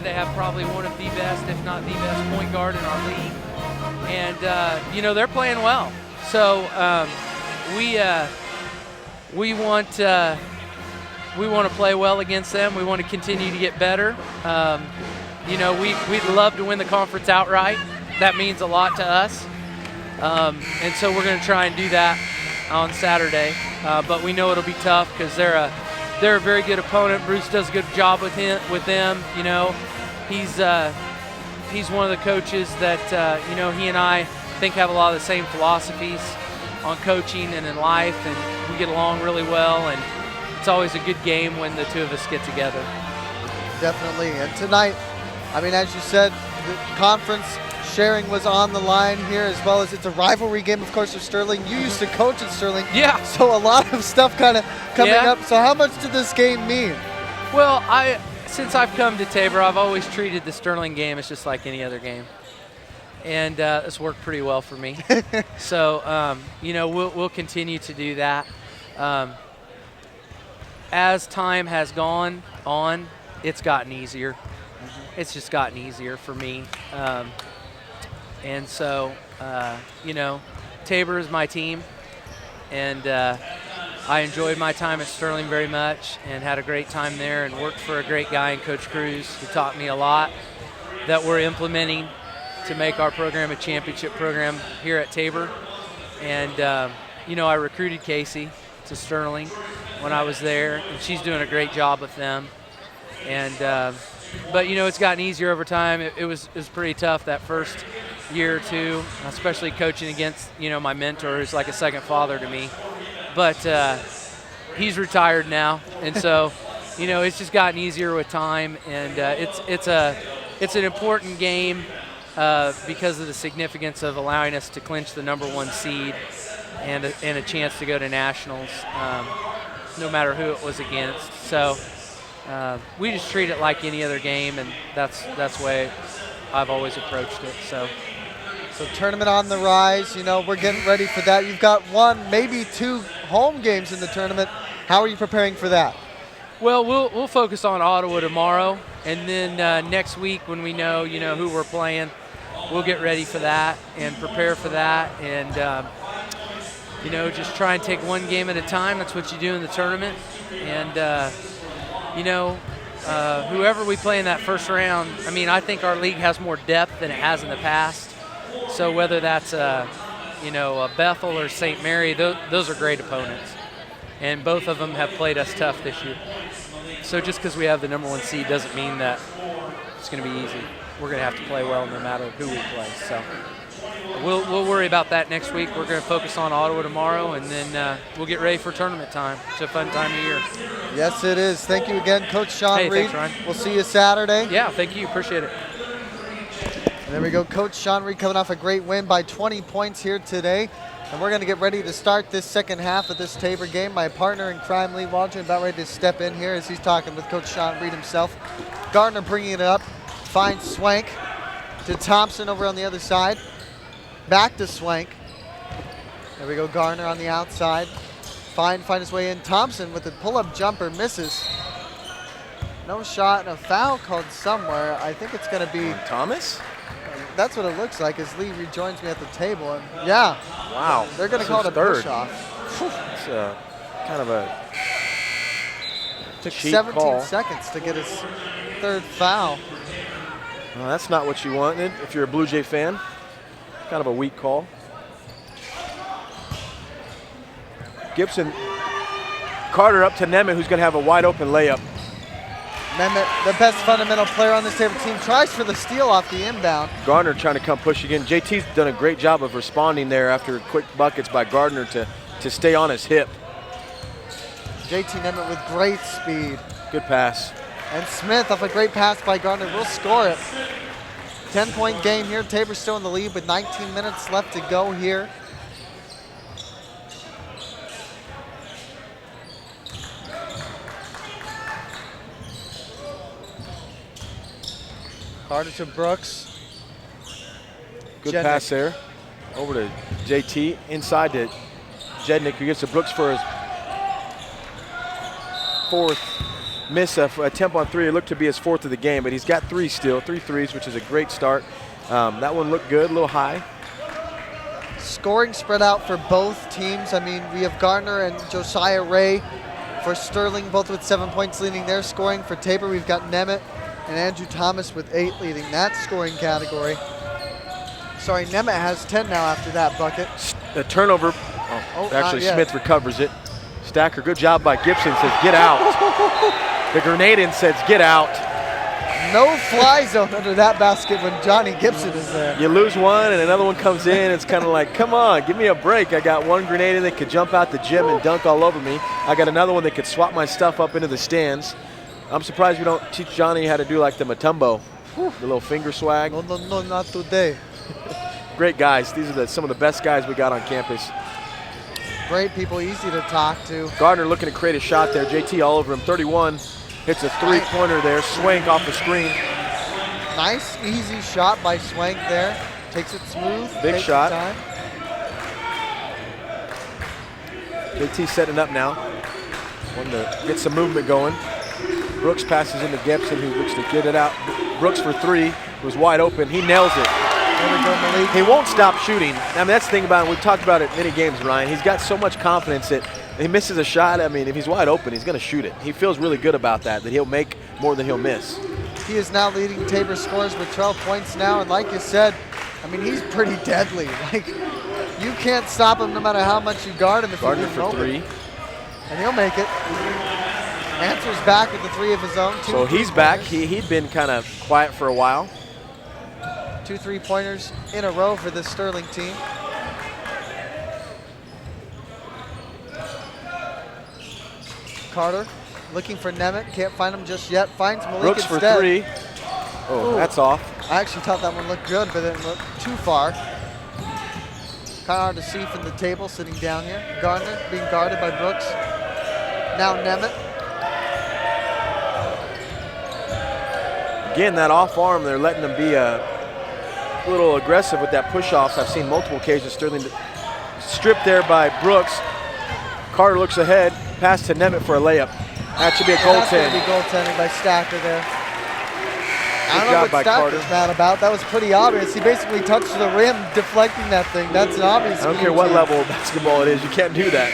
They have probably one of the best, if not the best, point guard in our league, and you know, they're playing well. So we want to play well against them. We want to continue to get better. You know, we'd love to win the conference outright. That means a lot to us, and so we're going to try and do that on Saturday. But we know it'll be tough because they're a very good opponent. Bruce does a good job with them. You know, he's one of the coaches that you know, he and I think have a lot of the same philosophies on coaching and in life, and we get along really well. And it's always a good game when the two of us get together. Definitely. And tonight, I mean, as you said, the conference sharing was on the line here, as well as it's a rivalry game, of course, with Sterling. You used to coach at Sterling. Yeah. So a lot of stuff kind of coming up. So how much did this game mean? Well, since I've come to Tabor, I've always treated the Sterling game as just like any other game. And it's worked pretty well for me. So, you know, we'll continue to do that. As time has gone on, it's gotten easier. It's just gotten easier for me. And so, you know, Tabor is my team, and I enjoyed my time at Sterling very much and had a great time there, and worked for a great guy in Coach Cruz, who taught me a lot that we're implementing to make our program a championship program here at Tabor. And, you know, I recruited Casey to Sterling when I was there, and she's doing a great job with them. And but, you know, it's gotten easier over time. It was pretty tough that first year or two, especially coaching against, you know, my mentor, who's like a second father to me. But he's retired now, and so, you know, it's just gotten easier with time. And it's an important game because of the significance of allowing us to clinch the #1 seed and a chance to go to nationals, no matter who it was against. So we just treat it like any other game, and that's the way I've always approached it. So tournament on the rise, you know, we're getting ready for that. You've got one, maybe two home games in the tournament. How are you preparing for that? Well, we'll focus on Ottawa tomorrow, and then next week when we know who we're playing, we'll get ready for that and prepare for that, and just try and take one game at a time. That's what you do in the tournament, and whoever we play in that first round, I mean, I think our league has more depth than it has in the past. So whether that's a Bethel or St. Mary, those are great opponents, and both of them have played us tough this year. So just because we have the #1 seed doesn't mean that it's going to be easy. We're going to have to play well no matter who we play. So we'll worry about that next week. We're going to focus on Ottawa tomorrow, and then we'll get ready for tournament time. It's a fun time of year. Yes, it is. Thank you again, Coach Sean Reed. Thanks, Ryan. We'll see you Saturday. Yeah, thank you. Appreciate it. And there we go. Coach Sean Reed coming off a great win by 20 points here today. And we're going to get ready to start this second half of this Tabor game. My partner in crime, Lee Waldron, about ready to step in here as he's talking with Coach Sean Reed himself. Gardner bringing it up, finds Swank to Thompson over on the other side. Back to Swank. There we go, Gardner on the outside. Find his way in. Thompson with the pull-up jumper misses. No shot and a foul called somewhere. I think it's going to be Thomas? That's what it looks like as Lee rejoins me at the table. And yeah. Wow. They're going to call it a push-off. It's kind of a Took cheap 17 call. seconds to get his third foul. Well, that's not what you wanted if you're a Blue Jay fan. Kind of a weak call. Gibson, Carter up to Nemeth, who's going to have a wide open layup. Nemeth, the best fundamental player on this Tabor team, tries for the steal off the inbound. Gardner trying to come push again. JT's done a great job of responding there after quick buckets by Gardner to stay on his hip. JT Nemeth with great speed. Good pass. And Smith off a great pass by Gardner will score it. 10-point game here. Tabor still in the lead with 19 minutes left to go here. Carter to Brooks. Good Jednick. pass there. Over to JT. Inside to Jednick, who gets to Brooks for his fourth miss. Attempt on three. It looked to be his fourth of the game, but he's got three still. 3 threes, which is a great start. That one looked good, a little high. Scoring spread out for both teams. I mean, we have Gardner and Josiah Ray for Sterling, both with 7 points leading their scoring. For Tabor, we've got Nemeth and Andrew Thomas with 8 leading that scoring category. Sorry, Nemeth has 10 now after that bucket. A turnover. Actually, Smith recovers it. Stacker, good job by Gibson, says get out. The grenade in says get out. No fly zone under that basket when Johnny Gibson is there. You lose one and another one comes in. It's kind of like, come on, give me a break. I got one grenade in that could jump out the gym and dunk all over me. I got another one that could swap my stuff up into the stands. I'm surprised we don't teach Johnny how to do like the Matumbo, the little finger swag. No, not today. Great guys. These are some of the best guys we got on campus. Great people, easy to talk to. Gardner looking to create a shot there. JT all over him. 31 hits a three-pointer there. Swank off the screen. Nice, easy shot by Swank there. Takes it smooth. Big takes shot. Time. JT setting up now. Wanting to get some movement going. Brooks passes into Gibson, who looks to get it out. Brooks for three was wide open. He nails it. There we go, Malik. He won't stop shooting. I mean, that's the thing about him. We've talked about it many games, Ryan. He's got so much confidence that he misses a shot. I mean, if he's wide open, he's going to shoot it. He feels really good about that he'll make more than he'll miss. He is now leading Tabor scores with 12 points now, and like you said, I mean, he's pretty deadly. Like, you can't stop him no matter how much you guard him if Gardner you leave him for open. three. And he'll make it. Answers back with the 3 of his own. So he's back. He'd been kind of quiet for a while. 2 3-pointers in a row for this Sterling team. Carter looking for Nemeth. Can't find him just yet. Finds Malik Brooks instead. for three. Oh, Ooh. that's off. I actually thought that one looked good, but it looked too far. Kind of hard to see from the table sitting down here. Gardner being guarded by Brooks. Now Nemeth. Again, that off arm, they're letting them be a little aggressive with that push-off. I've seen multiple occasions. Sterling stripped there by Brooks. Carter looks ahead, pass to Nemeth for a layup. That should be a That's going goaltend. to be goaltending by Stacker there. I don't know job what by Stacker's Carter. mad about. That was pretty obvious. He basically touched the rim, deflecting that thing. That's an obvious. I don't care what routine. level of basketball it is. You can't do that.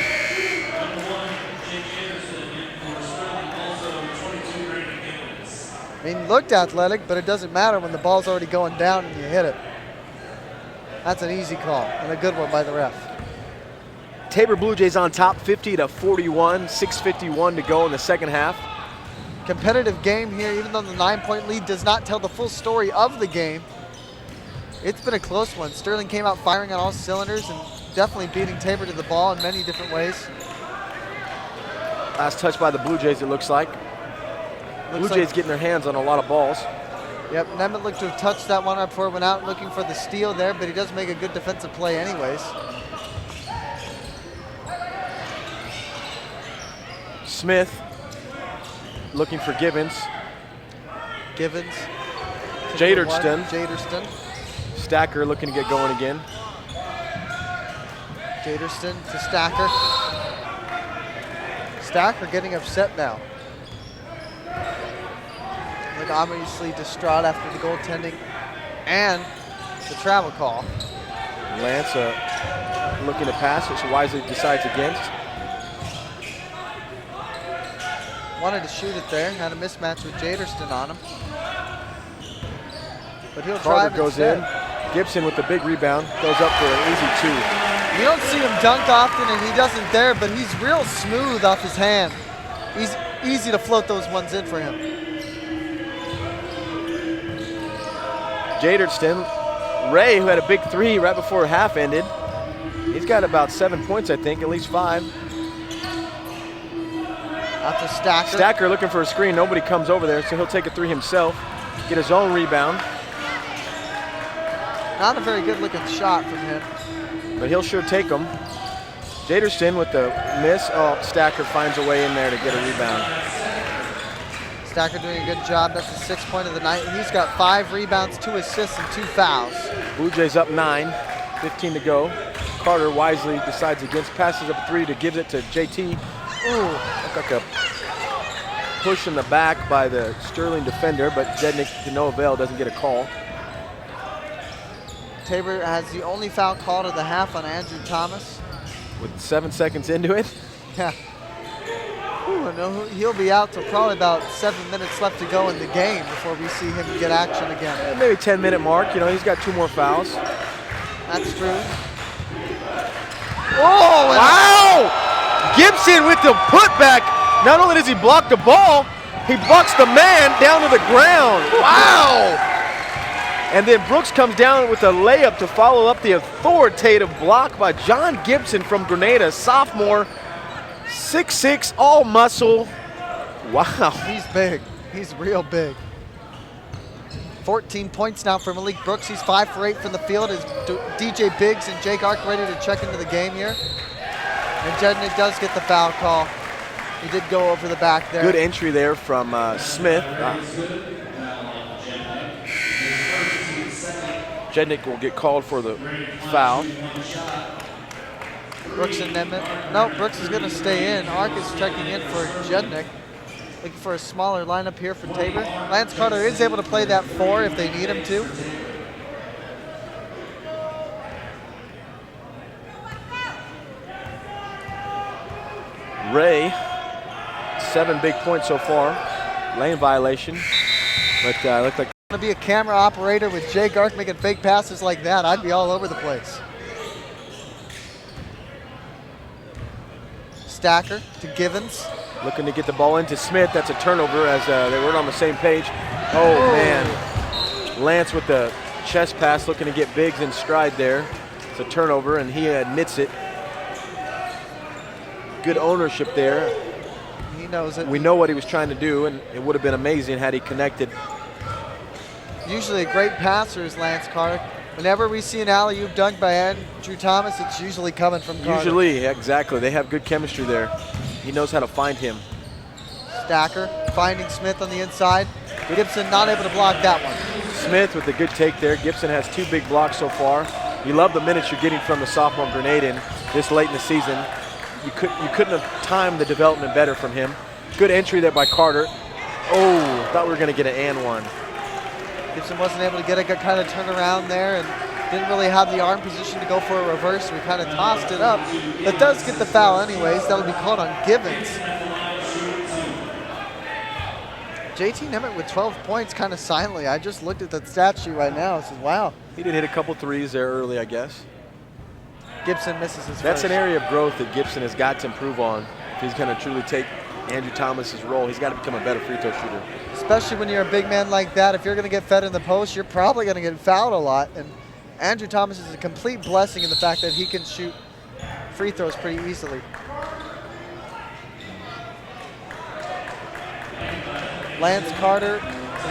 I mean, looked athletic, but it doesn't matter when the ball's already going down and you hit it. That's an easy call and a good one by the ref. Tabor Blue Jays on top, 50-41, 6:51 to go in the second half. Competitive game here, even though the 9-point lead does not tell the full story of the game. It's been a close one. Sterling came out firing on all cylinders and definitely beating Tabor to the ball in many different ways. Last touch by the Blue Jays, it looks like. Blue Jays getting their hands on a lot of balls. Yep, Nemeth looked to have touched that one right before it went out, looking for the steal there, but he does make a good defensive play anyways. Smith looking for Givens. Givens. Jaderston. Jaderston. Stacker looking to get going again. Jaderston to Stacker. Stacker getting upset now. Like obviously distraught after the goaltending and the travel call. Lance looking to pass, which wisely decides against. Wanted to shoot it there, had a mismatch with Jaderston on him. But he'll Carter drive goes instead. in. Gibson with the big rebound, goes up for an easy 2. You don't see him dunk often, and he doesn't there, but he's real smooth off his hand. He's easy to float those ones in for him. Jaderston, Ray, who had a big 3 right before half ended. He's got about 7 points, I think, at least 5. Out to Stacker. Stacker looking for a screen. Nobody comes over there, so he'll take a 3 himself, get his own rebound. Not a very good looking shot from him. But he'll sure take them. Jaderston with the miss. Oh, Stacker finds a way in there to get a rebound. Stacker doing a good job. That's the 6th point of the night. And he's got 5 rebounds, 2 assists, and 2 fouls. Blue Jays up 9, 15 to go. Carter wisely decides against, passes up 3 to give it to JT. Ooh, looked like a push in the back by the Sterling defender, but Jednick to no avail, doesn't get a call. Tabor has the only foul called of the half on Andrew Thomas. With 7 seconds into it. Yeah. Ooh, no, he'll be out till probably about 7 minutes left to go in the game before we see him get action again. Maybe 10-minute mark. You know, he's got 2 more fouls. That's true. Oh, wow! Gibson with the putback. Not only does he block the ball, he blocks the man down to the ground. Wow! And then Brooks comes down with a layup to follow up the authoritative block by John Gibson from Grenada, sophomore, 6'6", all muscle. Wow. He's big. He's real big. 14 points now for Malik Brooks. He's 5 for 8 from the field. Is DJ Biggs and Jake Ark ready to check into the game here? And Jednick does get the foul call. He did go over the back there. Good entry there from Smith. Jednick will get called for the foul. Brooks and Nemeth. No, Brooks is going to stay in. Ark is checking in for Jednick. Looking for a smaller lineup here for Tabor. Lance Carter is able to play that 4 if they need him to. Ray, 7 big points so far. Lane violation, but looked like. To be a camera operator with Jake Ark making fake passes like that, I'd be all over the place. Stacker to Givens. Looking to get the ball into Smith. That's a turnover as they weren't on the same page. Oh, man. Lance with the chest pass looking to get Biggs in stride there. It's a turnover, and he admits it. Good ownership there. He knows it. We know what he was trying to do, and it would have been amazing had he connected. Usually a great passer is Lance Carter. Whenever we see an alley-oop dunk by Andrew Thomas, it's usually coming from Carter. Usually, exactly. They have good chemistry there. He knows how to find him. Stacker finding Smith on the inside. Gibson not able to block that one. Smith with a good take there. Gibson has 2 big blocks so far. You love the minutes you're getting from the sophomore Grenadian this late in the season. You couldn't have timed the development better from him. Good entry there by Carter. Oh, thought we were going to get an and one. Gibson wasn't able to get a good kind of turnaround there and didn't really have the arm position to go for a reverse. We kind of tossed it up. But does get the foul anyways. That'll be called on Givens. JT Nemeth with 12 points kind of silently. I just looked at that stat sheet right now. I said, wow. He did hit a couple threes there early, I guess. Gibson misses his That's first. an area of growth that Gibson has got to improve on. If he's going to truly take Andrew Thomas's role, he's got to become a better free throw shooter. Especially when you're a big man like that. If you're going to get fed in the post, you're probably going to get fouled a lot. And Andrew Thomas is a complete blessing in the fact that he can shoot free throws pretty easily. Lance Carter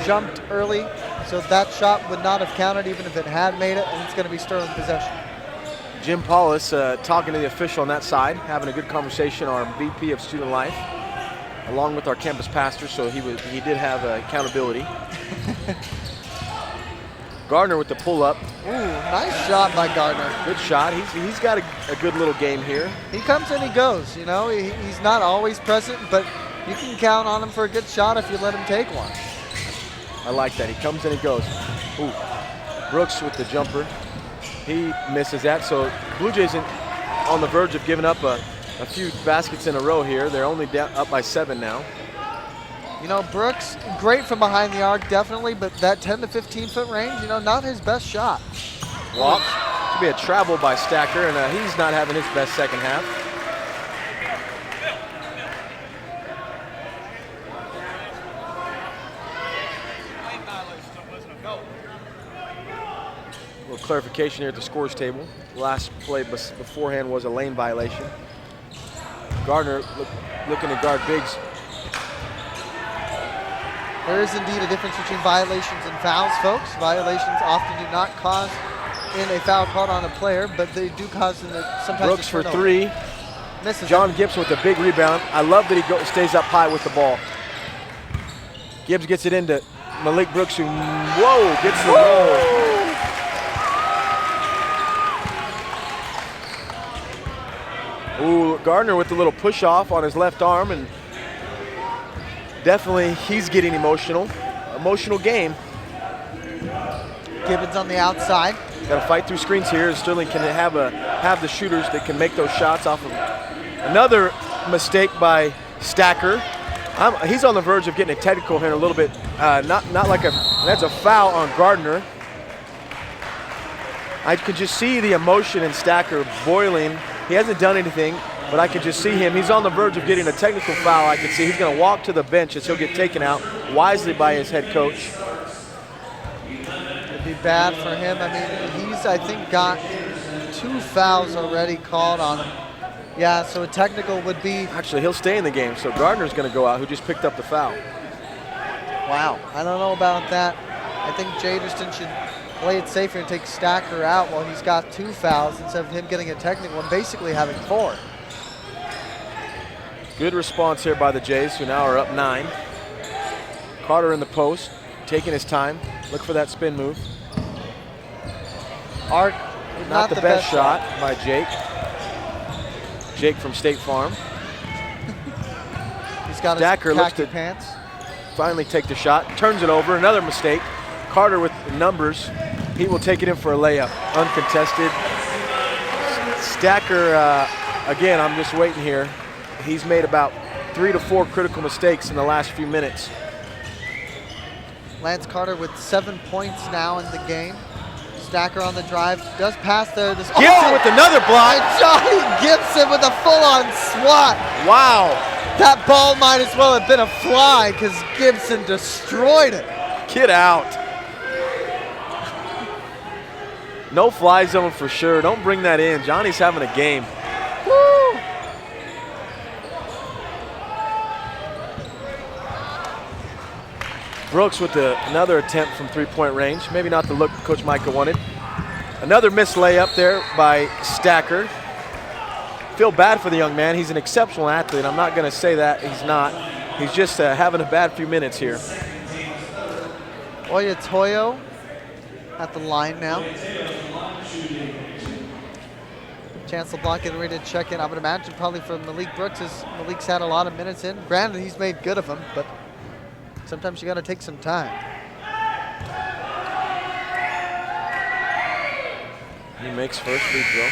jumped early, so that shot would not have counted even if it had made it, and it's going to be Sterling possession. Jim Paulus talking to the official on that side, having a good conversation, our VP of Student Life, along with our campus pastor, so he did have accountability. Gardner with the pull-up. Ooh, nice shot by Gardner. Good shot. He's got a good little game here. He comes and he goes, you know. He's not always present, but you can count on him for a good shot if you let him take one. I like that. He comes and he goes. Ooh. Brooks with the jumper. He misses that, so Blue Jays on the verge of giving up a few baskets in a row here. They're only up by 7 now. You know, Brooks, great from behind the arc, definitely, but that 10 to 15 foot range, you know, not his best shot. Walk. Should be a travel by Stacker, and he's not having his best second half. A little clarification here at the scores table. Last play beforehand was a lane violation. Gardner looking to guard Biggs. There is indeed a difference between violations and fouls, folks. Violations often do not cause in a foul called on a player, but they do cause in sometimes. Brooks for three. Misses. John Gibson with a big rebound. I love that he stays up high with the ball. Gibbs gets it into Malik Brooks, who, whoa, gets the roll. Ooh, Gardner with a little push off on his left arm, and definitely he's getting emotional. Emotional game. Gibbons on the outside. Got to fight through screens here. Sterling can have the shooters that can make those shots off of another mistake by Stacker. He's on the verge of getting a technical here in a little bit. Not like that's a foul on Gardner. I could just see the emotion in Stacker boiling. He hasn't done anything, but I could just see him. He's on the verge of getting a technical foul. I can see he's going to walk to the bench as he'll get taken out wisely by his head coach. It'd be bad for him. I mean, he's, I think, got 2 fouls already called on him. Yeah, so a technical would be... Actually, he'll stay in the game, so Gardner's going to go out, who just picked up the foul. Wow, I don't know about that. I think Jaderston should play it safer and take Stacker out while he's got 2 fouls instead of him getting a technical and basically having 4. Good response here by the Jays, who now are up 9. Carter in the post, taking his time. Look for that spin move. Art, not the best shot by Jake. Jake from State Farm. He's got Stacker his khaki looks to pants. Finally take the shot, turns it over, another mistake. Carter with the numbers. He will take it in for a layup, uncontested. Stacker, again, I'm just waiting here. He's made about 3 to 4 critical mistakes in the last few minutes. Lance Carter with 7 points now in the game. Stacker on the drive, does pass there. Gibson with another block. And Johnny Gibson with a full-on swat. Wow. That ball might as well have been a fly because Gibson destroyed it. Get out. No fly zone for sure. Don't bring that in. Johnny's having a game. Woo. Brooks with another attempt from 3-point range. Maybe not the look Coach Micah wanted. Another missed layup there by Stacker. Feel bad for the young man. He's an exceptional athlete. I'm not going to say that he's not. He's just having a bad few minutes here. Oya Toyo at the line now. Chance LeBlanc getting ready to check in. I would imagine probably for Malik Brooks, as Malik's had a lot of minutes in. Granted, he's made good of them, but sometimes you got to take some time. He makes first free throw.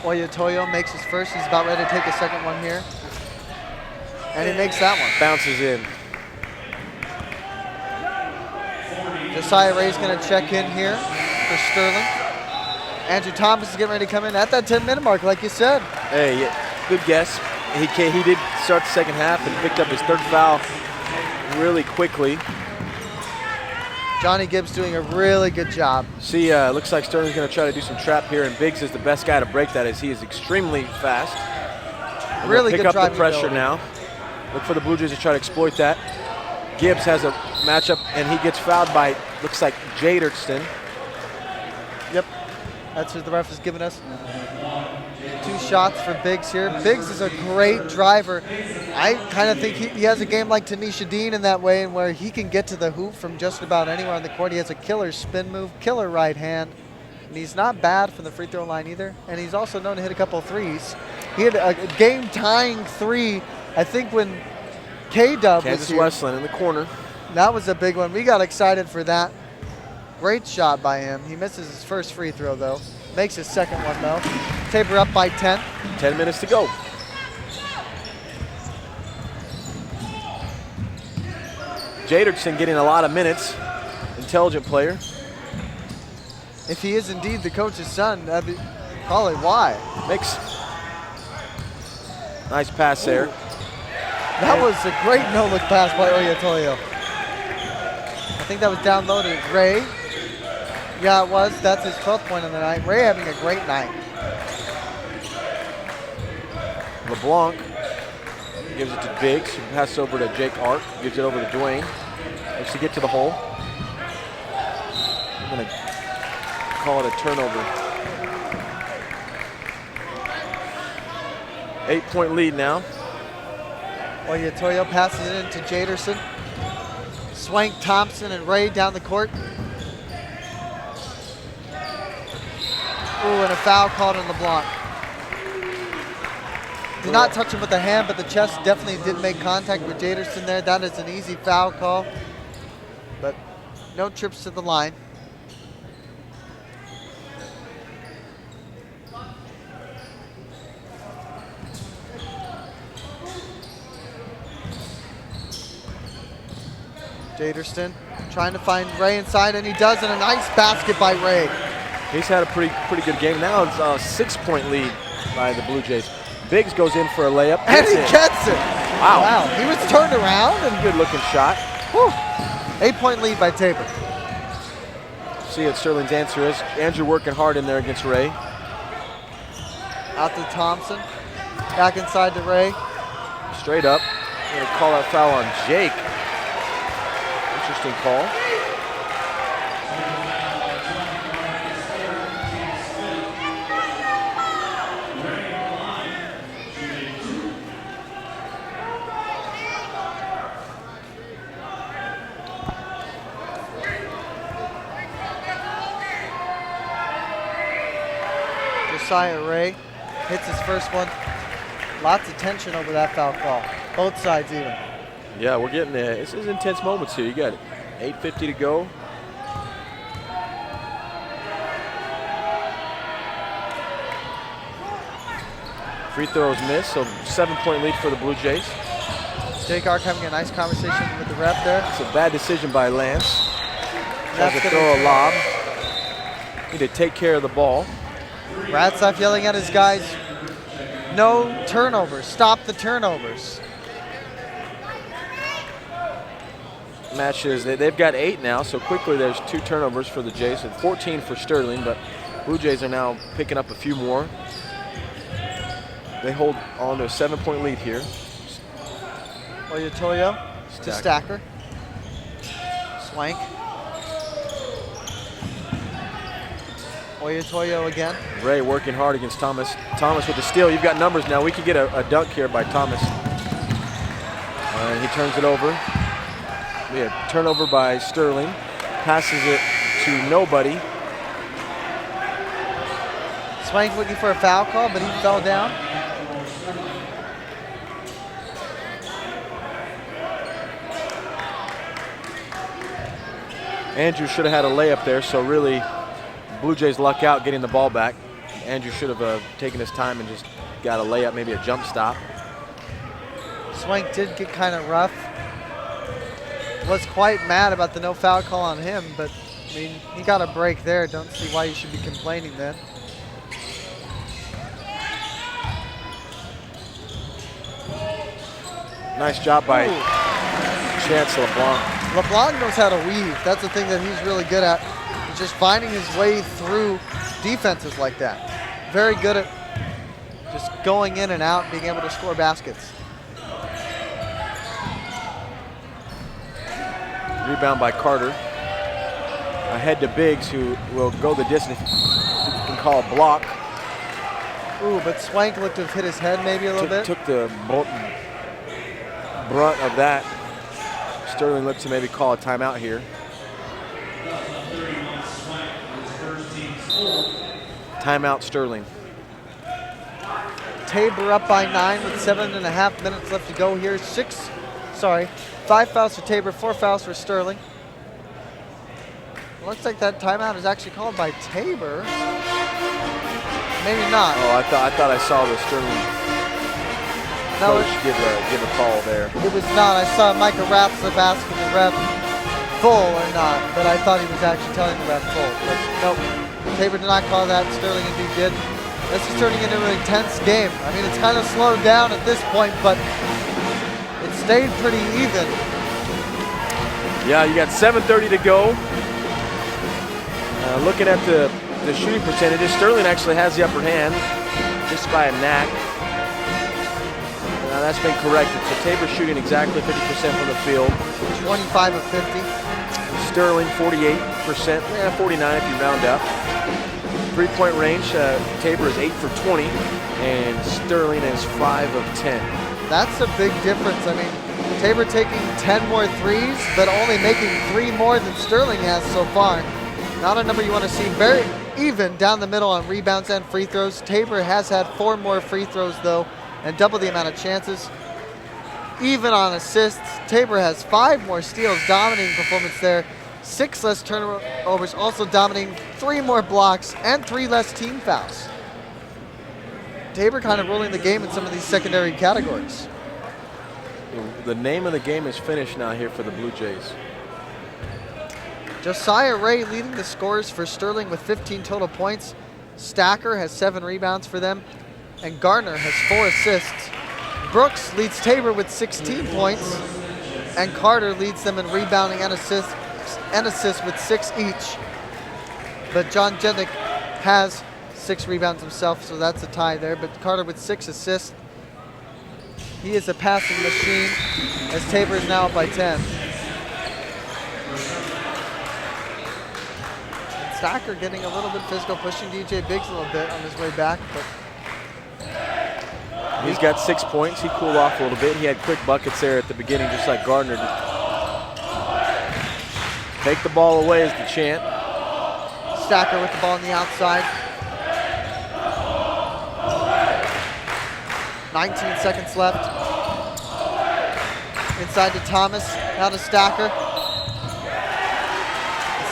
Oyatoyo makes his first. He's about ready to take a second one here. And he makes that one. Bounces in. Josiah Ray's going to check in here for Sterling. Andrew Thomas is getting ready to come in at that 10-minute mark, like you said. Hey, yeah, good guess. He did start the second half and picked up his third foul really quickly. Johnny Gibbs doing a really good job. See, looks like Sterling's going to try to do some trap here, and Biggs is the best guy to break that as he is extremely fast. Really pick good up the driving pressure ability. now. Look for the Blue Jays to try to exploit that. Gibbs has a matchup, and he gets fouled by, looks like, Jaderson. Yep, that's what the ref is giving us. 2 shots for Biggs here. Biggs is a great driver. I kind of think he has a game like Tanisha Dean in that way, and where he can get to the hoop from just about anywhere on the court. He has a killer spin move, killer right hand, and he's not bad from the free throw line either. And he's also known to hit a couple of threes. He had a game-tying 3, I think, when K-Dub was Kansas here. Westland in the corner. That was a big one. We got excited for that. Great shot by him. He misses his first free throw, though. Makes his second one, though. Tabor up by 10. 10 minutes to go. Jaderson getting a lot of minutes. Intelligent player. If he is indeed the coach's son, that'd be probably why. Makes nice pass there. That was a great no-look pass by Oyatoyo. I think that was downloaded. Ray. Yeah, it was. That's his 12th point of the night. Ray having a great night. LeBlanc gives it to Biggs, who passes over to Jake Ark, gives it over to Dwayne. Looks to get to the hole. I'm going to call it a turnover. 8-point lead now. Oyatoyo passes it into Jaderson. Swank, Thompson, and Ray down the court. Ooh, and a foul called on LeBlanc. Did not touch him with the hand, but the chest definitely did make contact with Jaderson there. That is an easy foul call, but no trips to the line. Jaderson trying to find Ray inside, and he does, and a nice basket by Ray. He's had a pretty good game. Now it's a 6-point lead by the Blue Jays. Biggs goes in for a layup. And he gets it. Wow. He was turned around. And good looking shot. 8-point lead by Tabor. See what Sterling's answer is. Andrew working hard in there against Ray. Out to Thompson. Back inside to Ray. Straight up. Gonna call that foul on Jake. Interesting call. Josiah Ray hits his first one. Lots of tension over that foul call. Both sides even. Yeah, we're getting there. This is intense moments here. You got 8:50 to go. Free throws missed, so 7-point lead for the Blue Jays. Jake Ark having a nice conversation with the ref there. It's a bad decision by Lance. Tries That's to throw a lob. Need to take care of the ball. Ratzlaff yelling at his guys, no turnovers, stop the turnovers. Matches, they've got 8 now, so quickly there's 2 turnovers for the Jays and 14 for Sterling, but Blue Jays are now picking up a few more. They hold on to a 7-point lead here. Oyatoyo to Stacker. Swank. Oyotoyo again. Ray working hard against Thomas. Thomas with the steal. You've got numbers now. We could get a dunk here by Thomas. And he turns it over. We have turnover by Sterling. Passes it to nobody. Swank looking for a foul call, but he fell down. Andrew should have had a layup there, so really Blue Jays luck out getting the ball back. Andrew should have taken his time and just got a layup, maybe a jump stop. Swank did get kind of rough. Was quite mad about the no foul call on him, but I mean, he got a break there. Don't see why you should be complaining then. Nice job by Chance LeBlanc. LeBlanc knows how to weave. That's the thing that he's really good at. He's just finding his way through defenses like that. Very good at just going in and out, being able to score baskets. Rebound by Carter. Ahead to Biggs, who will go the distance. You can call a block. Ooh, but Swank looked to have hit his head maybe a little bit. Took the brunt of that. Sterling looks to maybe call a timeout here. Timeout Sterling. Tabor up by 9 with 7.5 minutes left to go here. 5 fouls for Tabor, 4 fouls for Sterling. Looks like that timeout is actually called by Tabor. Maybe not. Oh, I thought I saw the Sterling coach give a call there. It was not. I saw Micah Ratzlaff asking the ref full or not, but I thought he was actually telling the ref full. But nope, Tabor did not call that. Sterling indeed did. This is turning into an intense game. I mean, it's kind of slowed down at this point, but it stayed pretty even. Yeah, you got 7:30 to go. Looking at the shooting percentages, Sterling actually has the upper hand just by a knack. That's been corrected. So Tabor shooting exactly 50% from the field. 25 of 50. Sterling 48%, 49 if you round up. 3-point range, Tabor is 8 for 20, and Sterling is 5 of 10. That's a big difference. I mean, Tabor taking 10 more threes, but only making 3 more than Sterling has so far. Not a number you want to see. Very even down the middle on rebounds and free throws. Tabor has had 4 more free throws, though, and double the amount of chances. Even on assists, Tabor has 5 more steals, dominating performance there. 6 less turnovers, also dominating 3 more blocks and 3 less team fouls. Tabor kind of ruling the game in some of these secondary categories. The name of the game is finished now here for the Blue Jays. Josiah Ray leading the scores for Sterling with 15 total points. Stacker has 7 rebounds for them, and Gardner has 4 assists. Brooks leads Tabor with 16 points, and Carter leads them in rebounding and assists with 6 each. But John Jednick has 6 rebounds himself, so that's a tie there. But Carter with 6 assists. He is a passing machine, as Tabor is now up by 10. And Stacker getting a little bit physical, pushing DJ Biggs a little bit on his way back, but he's got 6 points. He cooled off a little bit. He had quick buckets there at the beginning, just like Gardner did. Take the ball away is the chant. Stacker with the ball on the outside. 19 seconds left. Inside to Thomas, now to Stacker.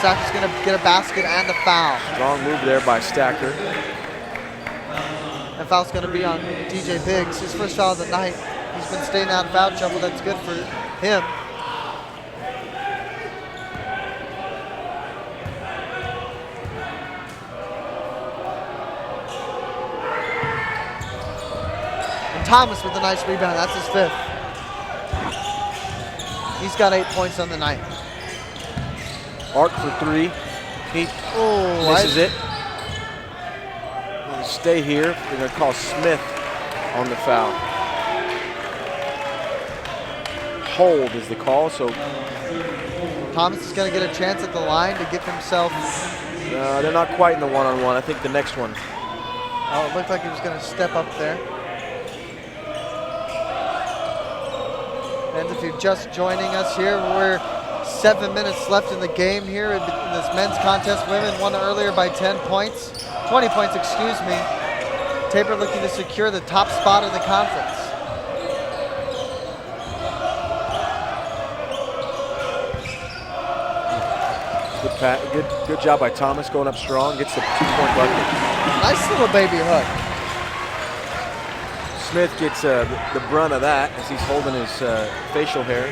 Stacker's gonna get a basket and a foul. Strong move there by Stacker. And foul's going to be on DJ Biggs. His first foul of the night. He's been staying out of foul trouble. That's good for him. And Thomas with a nice rebound. That's his 5th. He's got 8 points on the night. Arc for 3. He misses it. Stay here. They're going to call Smith on the foul. Hold is the call, so Thomas is going to get a chance at the line to give himself They're not quite in the one-on-one. I think the next one. Oh, it looked like he was going to step up there. And if you're just joining us here, we're 7 minutes left in the game here in this men's contest. Women won earlier by 20 points, excuse me. Tabor looking to secure the top spot in the conference. Good job by Thomas going up strong, gets the 2-point bucket. Nice little baby hook. Smith gets the brunt of that as he's holding his facial hair.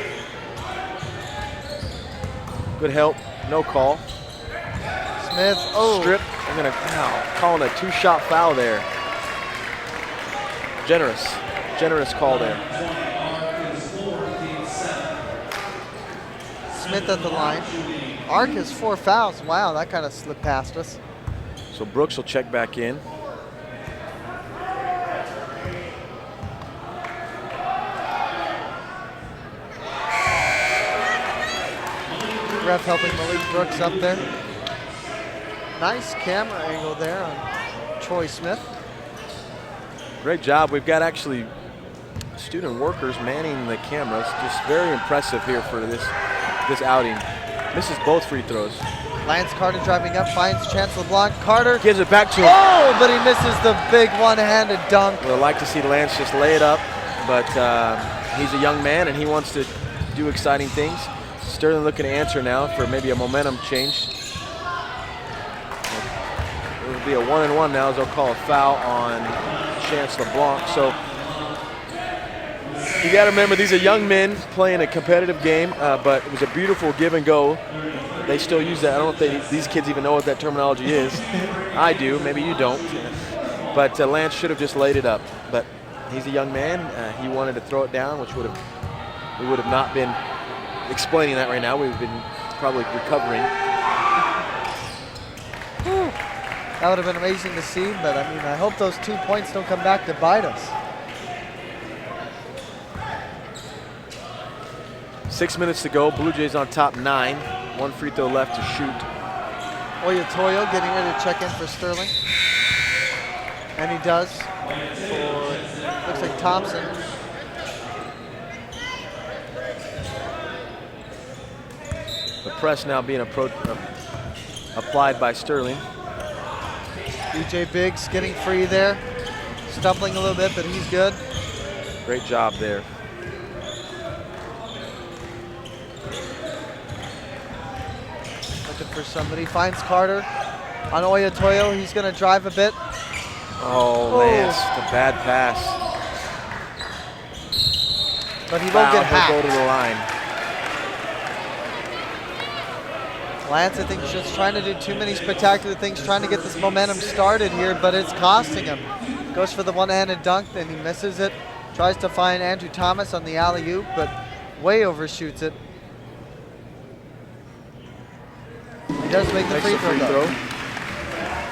Good help, no call. Smith, strip. I'm gonna calling a 2-shot foul there. Generous call there. Smith at the line. Arc has 4 fouls. Wow, that kind of slipped past us. So Brooks will check back in. Ref helping Malik Brooks up there. Nice camera angle there on Troy Smith. Great job. We've got actually student workers manning the cameras. Just very impressive here for this outing. Misses both free throws. Lance Carter driving up, finds Chance LeBlanc. Carter gives it back to him. Oh, but he misses the big one-handed dunk. We'd like to see Lance just lay it up, but he's a young man and he wants to do exciting things. Sterling looking to answer now for maybe a momentum change. It will be a 1-and-1 now as they'll call a foul on Chance LeBlanc. So you got to remember these are young men playing a competitive game, but it was a beautiful give and go. They still use that. I don't know if these kids even know what that terminology is. I do, maybe you don't. But Lance should have just laid it up. But he's a young man. He wanted to throw it down, which we would have not been explaining that right now. We've been probably recovering. That would have been amazing to see, but I mean, I hope those 2 points don't come back to bite us. 6 minutes to go. Blue Jays on top 9. 1 free throw left to shoot. Oyatoyo getting ready to check in for Sterling. And he does for, looks like Thompson. The press now being applied by Sterling. DJ Biggs getting free there. Stumbling a little bit, but he's good. Great job there. Looking for somebody. Finds Carter on Oyatoyo. He's going to drive a bit. Oh, Lance, the bad pass. But he won't get hacked. He'll go to the line. Lance, I think, is just trying to do too many spectacular things, trying to get this momentum started here, but it's costing him. Goes for the one-handed dunk, then he misses it. Tries to find Andrew Thomas on the alley-oop, but way overshoots it. He does make the free throw.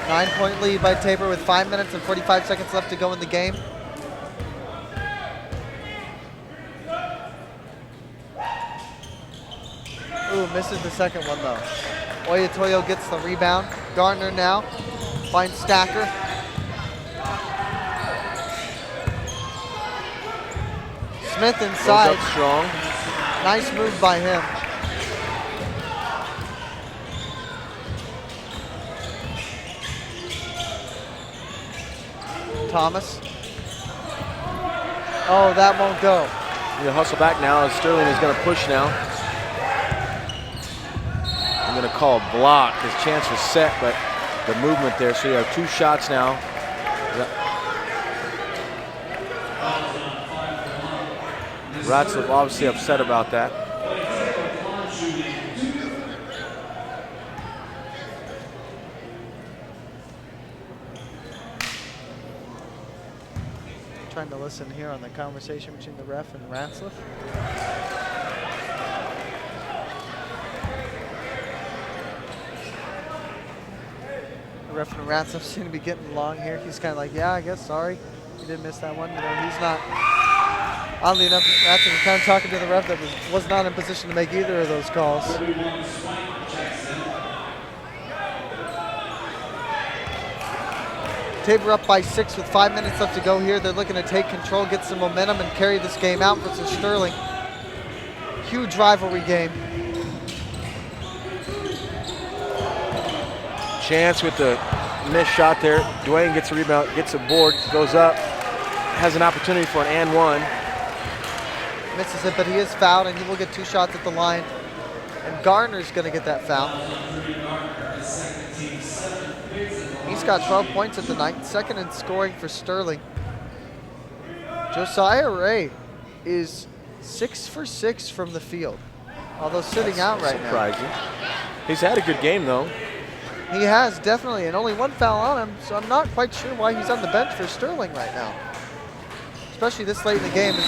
9-point lead by Tabor with 5 minutes and 45 seconds left to go in the game. Ooh, misses the second one though. Oyatoyo gets the rebound. Gardner now finds Stacker. Smith inside. Goes up strong. Nice move by him. Thomas. Oh, that won't go. He'll hustle back now as Sterling is going to push now. I'm going to call a block. His chance was set, but the movement there. So you have 2 shots now. Ratzlaff obviously upset about that. Trying to listen here on the conversation between the ref and Ratzlaff. The ref and Ratzlaff seem to be getting along here. He's kind of like, yeah, I guess, sorry. You did miss that one. You know, he's not. Oddly enough, Ratzlaff was kind of talking to the ref that was not in position to make either of those calls. Tabor up by 6 with 5 minutes left to go here. They're looking to take control, get some momentum, and carry this game out versus Sterling. Huge rivalry game. Chance with the missed shot there. Dwayne gets a rebound, gets a board, goes up, has an opportunity for an and one. Misses it, but he is fouled, and he will get 2 shots at the line. And Gardner's going to get that foul. He's got 12 points at the night, second in scoring for Sterling. Josiah Ray is 6 for 6 from the field, although sitting out right surprising. now. He's had a good game, though. He has, definitely, and only 1 foul on him, so I'm not quite sure why he's on the bench for Sterling right now. Especially this late in the game as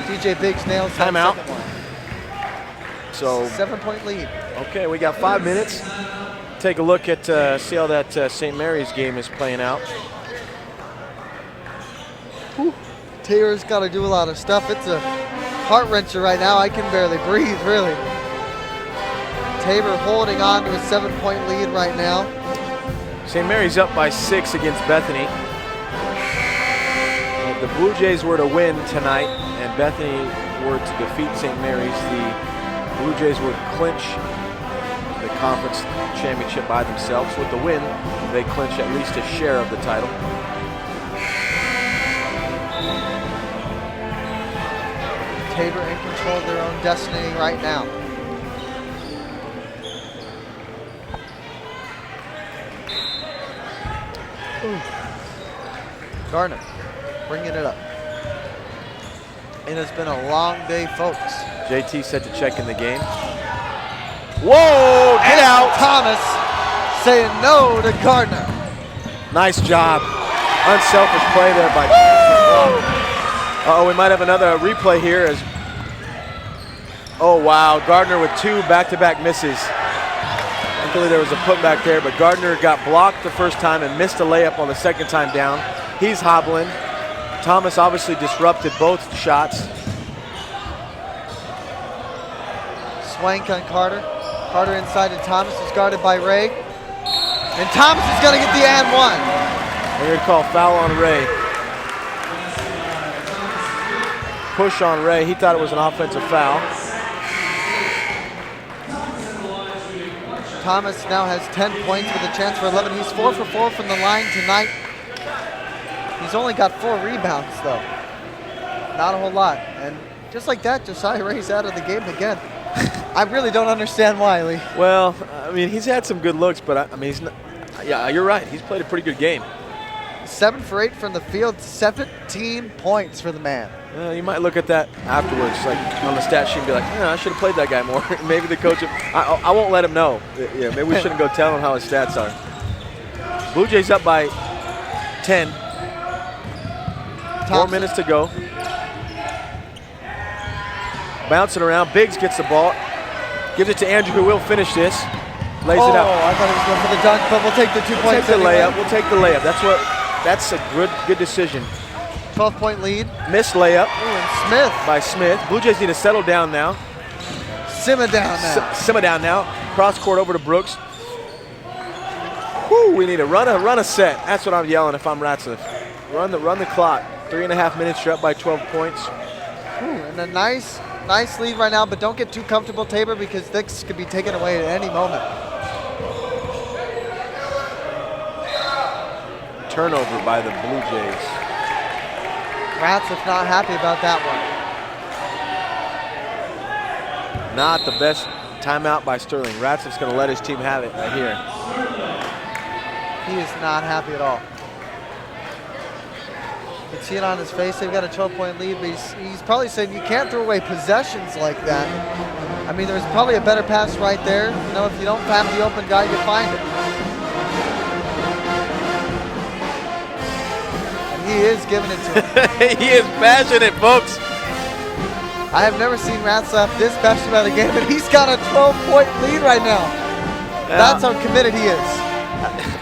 DJ Biggs nails that Timeout. second one. So 7-point lead. Okay, we got 5 minutes. Take a look at, see how that St. Mary's game is playing out. Whew. Taylor's got to do a lot of stuff. It's a heart-wrencher right now. I can barely breathe, really. Tabor holding on to a 7-point lead right now. St. Mary's up by 6 against Bethany. If the Blue Jays were to win tonight and Bethany were to defeat St. Mary's, the Blue Jays would clinch the conference championship by themselves. With the win, they clinch at least a share of the title. Tabor in control of their own destiny right now. Ooh. Gardner bringing it up. It has been a long day, folks. JT set to check in the game. Whoa, get out. Thomas saying no to Gardner. Nice job. Unselfish play there by Uh-oh, we might have another replay here. Oh, wow. Gardner with 2 back-to-back misses. Luckily, there was a putback there, but Gardner got blocked the first time and missed a layup on the second time down. He's hobbling. Thomas obviously disrupted both shots. Swank on Carter. Carter inside, and Thomas is guarded by Ray. And Thomas is going to get the and one. They're going to call foul on Ray. Push on Ray. He thought it was an offensive foul. Thomas now has 10 points with a chance for 11. He's 4 for 4 from the line tonight. He's only got 4 rebounds, though. Not a whole lot. And just like that, Josiah Ray's out of the game again. I really don't understand why, Lee. Well, I mean, he's had some good looks, but I mean, he's not. Yeah, you're right. He's played a pretty good game. 7 for 8 from the field, 17 points for the man. You might look at that afterwards, like on the stat sheet, and be like, I should have played that guy more. Maybe the coach, I won't let him know. Yeah, maybe we shouldn't go tell him how his stats are. Blue Jays up by 10. Thompson. 4 minutes to go. Bouncing around, Biggs gets the ball, gives it to Andrew, who will finish this. Lays it out. I thought he was going for the dunk, but we'll take the 2 points. Take the layup. We'll take the layup. That's a good decision. 12-point lead. Missed layup. Ooh, and Smith. By Smith. Blue Jays need to settle down now. Simmer down now. Simmer down now. Cross court over to Brooks. Whew, we need to run a set. That's what I'm yelling if I'm Ratcliffe. Run the clock. 3.5 minutes. You're up by 12 points. Ooh, and a nice lead right now, but don't get too comfortable, Tabor, because this could be taken away at any moment. Turnover by the Blue Jays. Ratcliffe not happy about that one. Not the best timeout by Sterling. Ratcliffe's going to let his team have it right here. He is not happy at all. You can see it on his face. They've got a 12-point lead, but he's probably saying you can't throw away possessions like that. I mean, there's probably a better pass right there. You know, if you don't have the open guy, you find it. And he is giving it to him. He is passionate, folks. I have never seen Ratcliffe this passionate about a game, and he's got a 12-point lead right now. Yeah. That's how committed he is.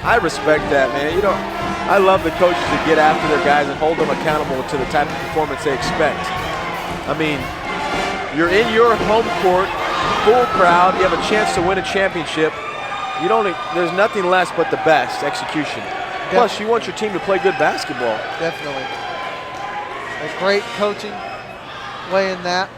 I respect that, man. You know, I love the coaches that get after their guys and hold them accountable to the type of performance they expect. I mean, you're in your home court, full crowd, you have a chance to win a championship. There's nothing less but the best execution. Plus, you want your team to play good basketball. Definitely. A great coaching way in that.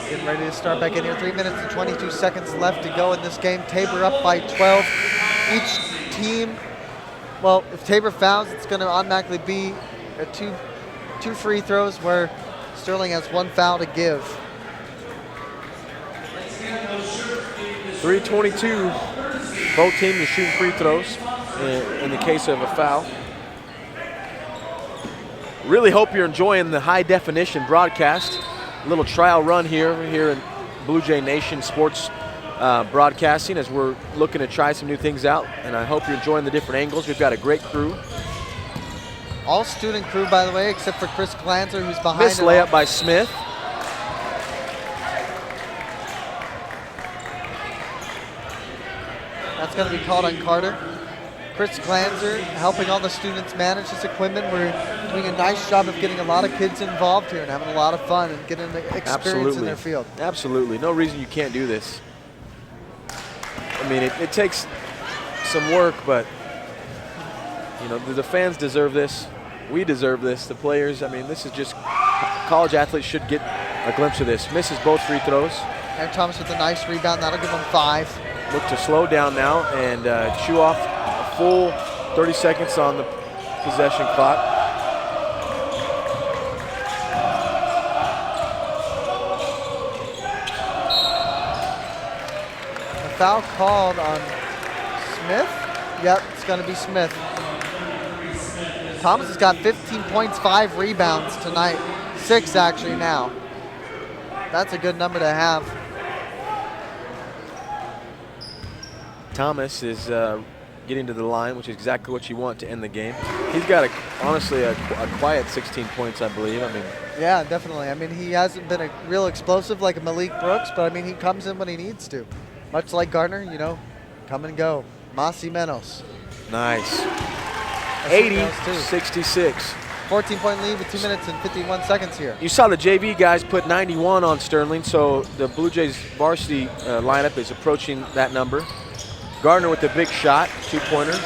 Getting ready to start back in here. 3 minutes and 22 seconds left to go in this game. Tabor up by 12. Each team, well, if Tabor fouls, it's going to automatically be a two free throws where Sterling has one foul to give. 3:22. Both teams are shooting free throws in the case of a foul. Really hope you're enjoying the high definition broadcast. A little trial run here in Blue Jay Nation Sports Broadcasting as we're looking to try some new things out, and I hope you're enjoying the different angles. We've got a great crew. All student crew, by the way, except for Chris Glanzer, who's behind. Missed layup by Smith. That's going to be called on Carter. Chris Glanzer helping all the students manage this equipment. We're doing a nice job of getting a lot of kids involved here and having a lot of fun and getting the experience in their field. Absolutely. No reason you can't do this. I mean, it takes some work, but you know, the fans deserve this. We deserve this. The players, I mean, this is just, college athletes should get a glimpse of this. Misses both free throws. Aaron Thomas with a nice rebound. That'll give him 5. Look to slow down now and chew off a full 30 seconds on the possession clock. A foul called on Smith. Yep, it's going to be Smith. Thomas has got 15 points, 5 rebounds tonight. 6 actually now. That's a good number to have. Thomas is getting to the line, which is exactly what you want to end the game. He's got, honestly, a quiet 16 points, I believe. I mean, yeah, definitely. I mean, he hasn't been a real explosive like a Malik Brooks, but I mean, he comes in when he needs to. Much like Gardner, you know, come and go. Masi Menos. Nice. 80-66. 14-point lead with 2 minutes and 51 seconds here. You saw the JV guys put 91 on Sterling, so the Blue Jays varsity lineup is approaching that number. Gardner with the big shot, 2-pointer.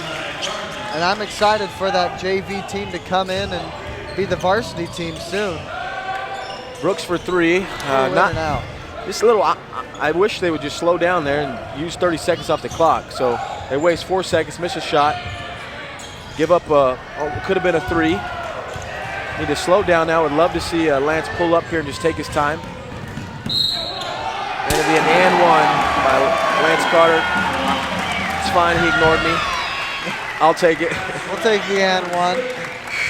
And I'm excited for that JV team to come in and be the varsity team soon. Brooks for 3. Not out. Just a little. I wish they would just slow down there and use 30 seconds off the clock. So they waste 4 seconds, miss a shot, give up could have been a 3. Need to slow down now. Would love to see Lance pull up here and just take his time. And it'll be an and 1 by Lance Carter. It's fine, he ignored me. I'll take it. We'll take the and 1.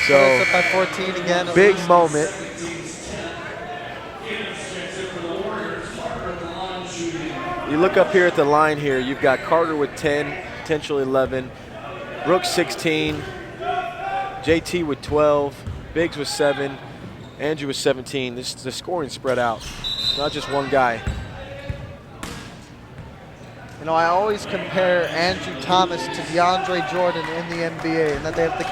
So it's up by 14 again. Big moment. You look up here at the line here, you've got Carter with 10, potentially 11, Brooks 16, JT with 12, Biggs with 7, Andrew with 17. The scoring spread out, not just one guy. You know, I always compare Andrew Thomas to DeAndre Jordan in the NBA, and that they have the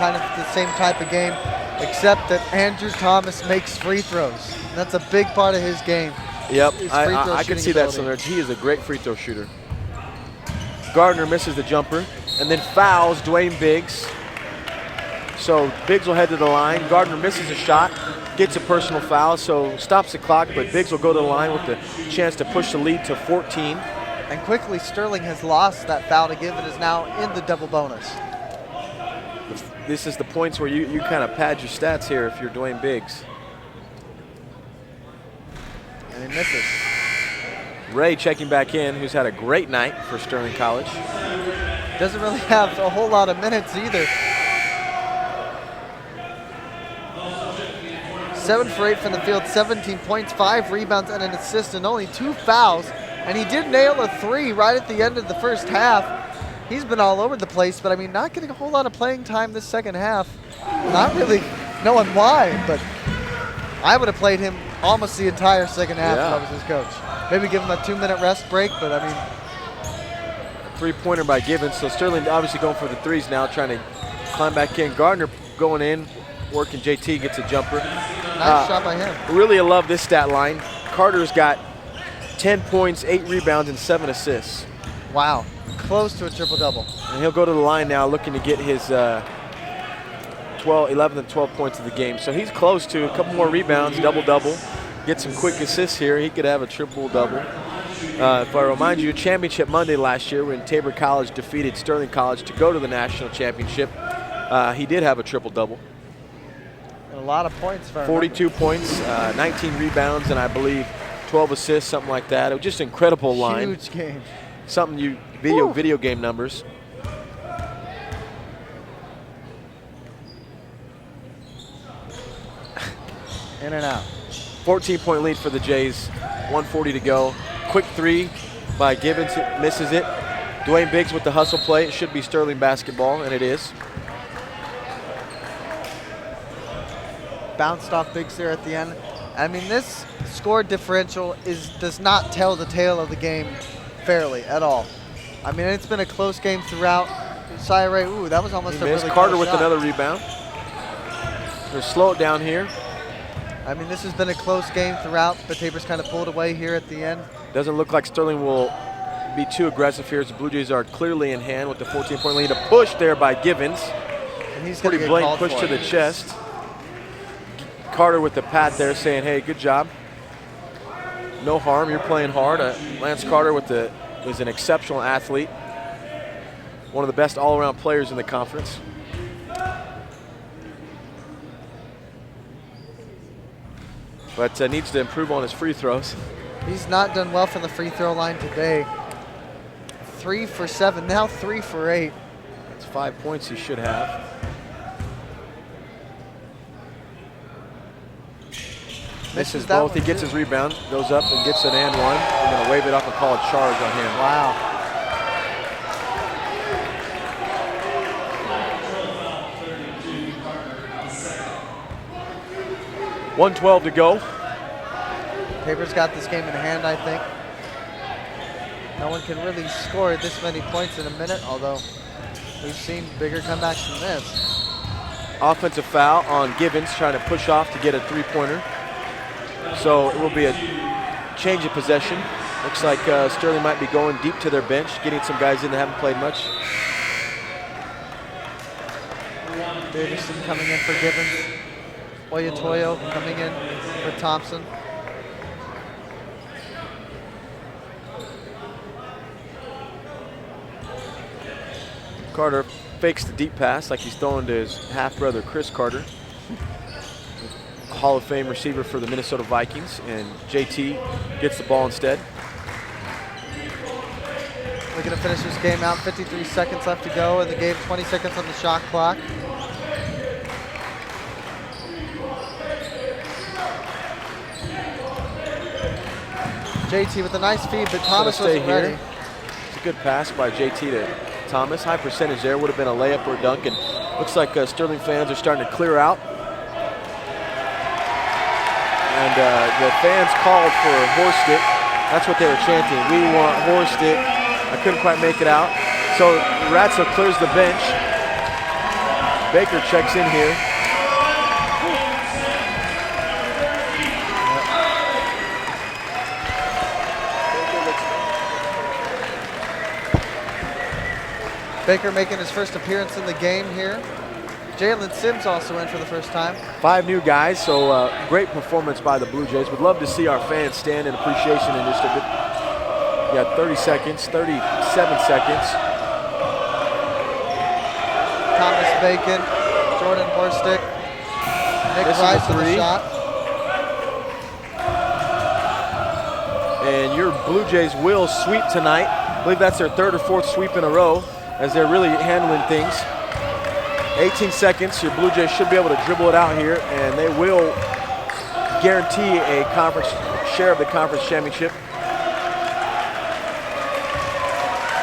same type of game, except that Andrew Thomas makes free throws. And that's a big part of his game. Yep, I can see that somewhere. He is a great free throw shooter. Gardner misses the jumper and then fouls Dwayne Biggs. So Biggs will head to the line. Gardner misses a shot, gets a personal foul, so stops the clock, but Biggs will go to the line with the chance to push the lead to 14. And quickly, Sterling has lost that foul to give and is now in the double bonus. This is the points where you kind of pad your stats here if you're Dwayne Biggs. And he misses. Ray checking back in, who's had a great night for Sterling College. Doesn't really have a whole lot of minutes either. 7 for 8 from the field, 17 points, 5 rebounds, and an assist, and only 2 fouls. And he did nail a 3 right at the end of the first half. He's been all over the place, but I mean, not getting a whole lot of playing time this second half. Not really knowing why, but I would have played him almost the entire second half if I was his coach. Maybe give him a 2-minute rest break, but I mean. A 3-pointer by Gibbons, so Sterling obviously going for the 3s now, trying to climb back in. Gardner going in, working. JT gets a jumper. Nice shot by him. Really, I love this stat line. Carter's got 10 points, 8 rebounds, and 7 assists. Wow, close to a triple-double. And he'll go to the line now looking to get his 11 and 12 points of the game. So he's close to a couple more rebounds, double-double. Get some quick assists here. He could have a triple-double. If I remind you, Championship Monday last year when Tabor College defeated Sterling College to go to the national championship, he did have a triple-double. A lot of points for 42 points, 19 rebounds, and I believe 12 assists, something like that. It was just an incredible line. Huge game. Something you video game numbers. In and out. 14-point lead for the Jays. 1:40 to go. Quick three by Gibbons, misses it. Dwayne Biggs with the hustle play. It should be Sterling basketball, and it is. Bounced off Biggs there at the end. I mean, this score differential does not tell the tale of the game fairly at all. I mean, it's been a close game throughout. Sire, ooh, that was almost a really Carter close with shot. another rebound. They'll slow it down here. I mean, this has been a close game throughout, but Tabor's kind of pulled away here at the end. Doesn't look like Sterling will be too aggressive here as the Blue Jays are clearly in hand with the 14-point lead. A push there by Givens. And he's pretty blatant push to the it. chest. Carter with the pat there saying, hey, good job. No harm, you're playing hard. Lance Carter is an exceptional athlete. One of the best all-around players in the conference. But needs to improve on his free throws. He's not done well from the free throw line today. 3 for 7, now 3 for 8. That's 5 points he should have. Misses both. He gets his rebound, goes up and gets an and one. I'm going to wave it up and call a charge on him. Wow. .112 to go. Tabor's got this game in hand, I think. No one can really score this many points in a minute, although we've seen bigger comebacks than this. Offensive foul on Gibbons, trying to push off to get a three-pointer. So it will be a change of possession. Looks like Sterling might be going deep to their bench, getting some guys in that haven't played much. Davison coming in for Gibbons. Oyatoyo coming in for Thompson. Carter fakes the deep pass like he's throwing to his half-brother Chris Carter, Hall of Fame receiver for the Minnesota Vikings, and JT gets the ball instead. We're going to finish this game out. 53 seconds left to go in the game. 20 seconds on the shot clock. JT with a nice feed, but Thomas wasn't ready. It's a good pass by JT to Thomas. High percentage there. Would have been a layup or a dunk. And looks like Sterling fans are starting to clear out. And the fans called for Horstick. That's what they were chanting. We want Horstick. I couldn't quite make it out. So Ratzel clears the bench. Baker checks in here. Baker making his first appearance in the game here. Jalen Sims also in for the first time. 5 new guys, so great performance by the Blue Jays. Would love to see our fans stand in appreciation in just a bit. Yeah, 30 seconds, 37 seconds. Thomas Bacon, Jordan Horstick, Nick Rice with the shot. And your Blue Jays will sweep tonight. I believe that's their 3rd or 4th sweep in a row as they're really handling things. 18 seconds, your Blue Jays should be able to dribble it out here, and they will guarantee a conference share of the conference championship.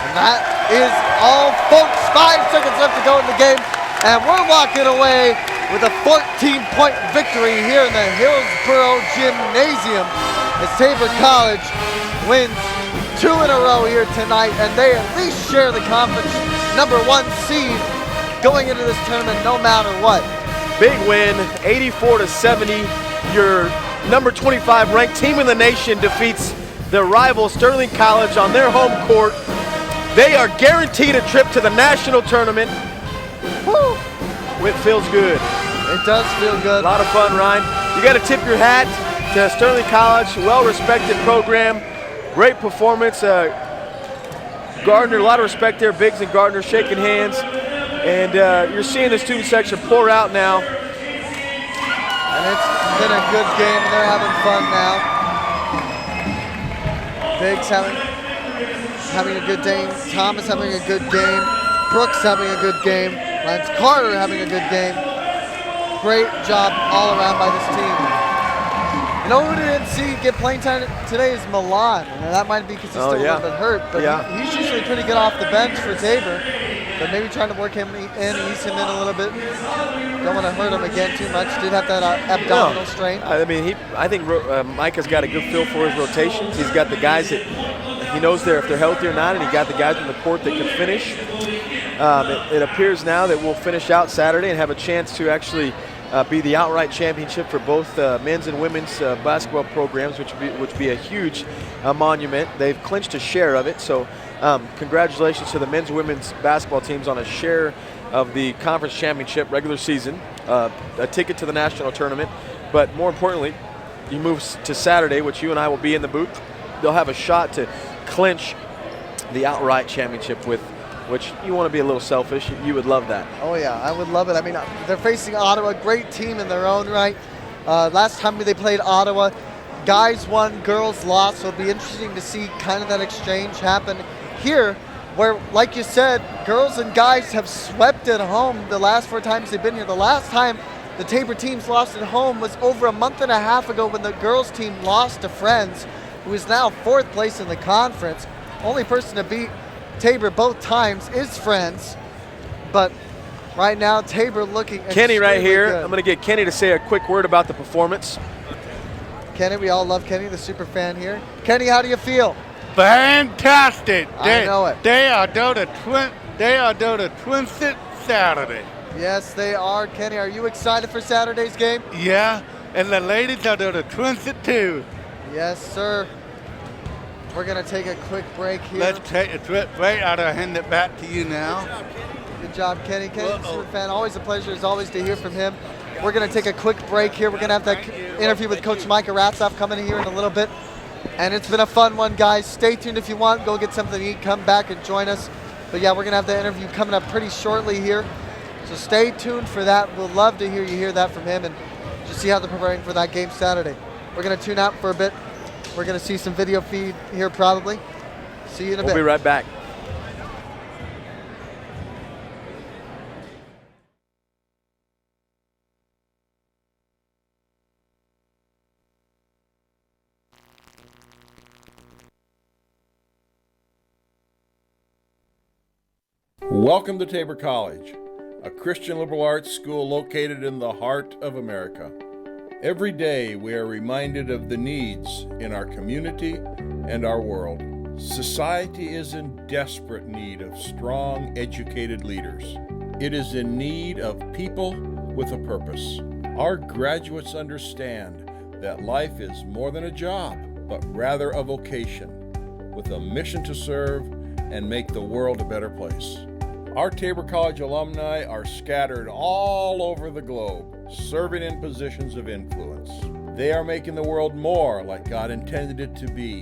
And that is all, folks. 5 seconds left to go in the game, and we're walking away with a 14-point victory here in the Hillsboro Gymnasium as Tabor College wins 2 in a row here tonight, and they at least share the conference #1 seed going into this tournament no matter what. Big win, 84-70. Your number 25 ranked team in the nation defeats their rival Sterling College on their home court. They are guaranteed a trip to the national tournament. Woo! It feels good. It does feel good. A lot of fun, Ryan. You got to tip your hat to Sterling College, well-respected program, great performance. Gardner, a lot of respect there. Biggs and Gardner shaking hands. And you're seeing the student section pour out now. And it's been a good game, and they're having fun now. Biggs having a good game. Thomas having a good game. Brooks having a good game. Lance Carter having a good game. Great job all around by this team. You know who we didn't see get playing time today is Milan. And that might be because he's still a little bit hurt, but he's usually pretty good off the bench for Tabor. But maybe trying to work him in, ease him in a little bit. Don't want to hurt him again too much. Did have that abdominal strain. I mean, I think Mike has got a good feel for his rotations. He's got the guys that he knows if they're healthy or not, and he got the guys on the court that can finish. It appears now that we'll finish out Saturday and have a chance to actually be the outright championship for both men's and women's basketball programs, which would be a huge monument. They've clinched a share of it, so congratulations to the men's and women's basketball teams on a share of the conference championship regular season, a ticket to the national tournament. But more importantly, you move to Saturday, which you and I will be in the booth. They'll have a shot to clinch the outright championship with, which you want to be a little selfish. You would love that. Oh, yeah, I would love it. I mean, they're facing Ottawa, great team in their own right. Last time they played Ottawa, guys won, girls lost, so it'll be interesting to see kind of that exchange happen here, where, like you said, girls and guys have swept at home the last 4 times they've been here. The last time the Tabor teams lost at home was over a month and a half ago when the girls team lost to Friends, who is now 4th place in the conference. Only person to beat Tabor both times is Friends, but right now Tabor looking Kenny right here. good. I'm going to get Kenny to say a quick word about the performance. Kenny, we all love Kenny, the super fan here. Kenny, how do you feel? Fantastic! I know it. They are doing the Twin City Saturday. Yes, they are. Kenny, are you excited for Saturday's game? Yeah, and the ladies are doing the Twin City too. Yes, sir. We're going to take a quick break here. Let's take a quick break. I'll hand it back to you now. Good job, Kenny. Kenny, super fan. Always a pleasure, as always, to hear from him. We're going to take a quick break here. We're going to have that interview with Coach Micah Ratzoff coming in here in a little bit. And it's been a fun one, guys. Stay tuned if you want. Go get something to eat. Come back and join us. But, yeah, we're going to have the interview coming up pretty shortly here. So stay tuned for that. We'll love to hear that from him and just see how they're preparing for that game Saturday. We're going to tune out for a bit. We're going to see some video feed here probably. See you in a bit. We'll be right back. Welcome to Tabor College, a Christian liberal arts school located in the heart of America. Every day we are reminded of the needs in our community and our world. Society is in desperate need of strong, educated leaders. It is in need of people with a purpose. Our graduates understand that life is more than a job, but rather a vocation, with a mission to serve and make the world a better place. Our Tabor College alumni are scattered all over the globe, serving in positions of influence. They are making the world more like God intended it to be,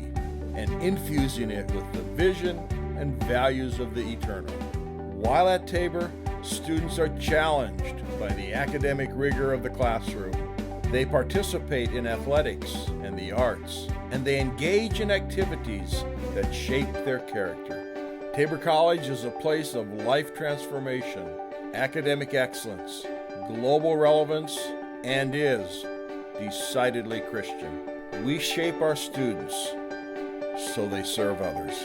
and infusing it with the vision and values of the eternal. While at Tabor, students are challenged by the academic rigor of the classroom. They participate in athletics and the arts, and they engage in activities that shape their character. Tabor College is a place of life transformation, academic excellence, global relevance, and is decidedly Christian. We shape our students so they serve others.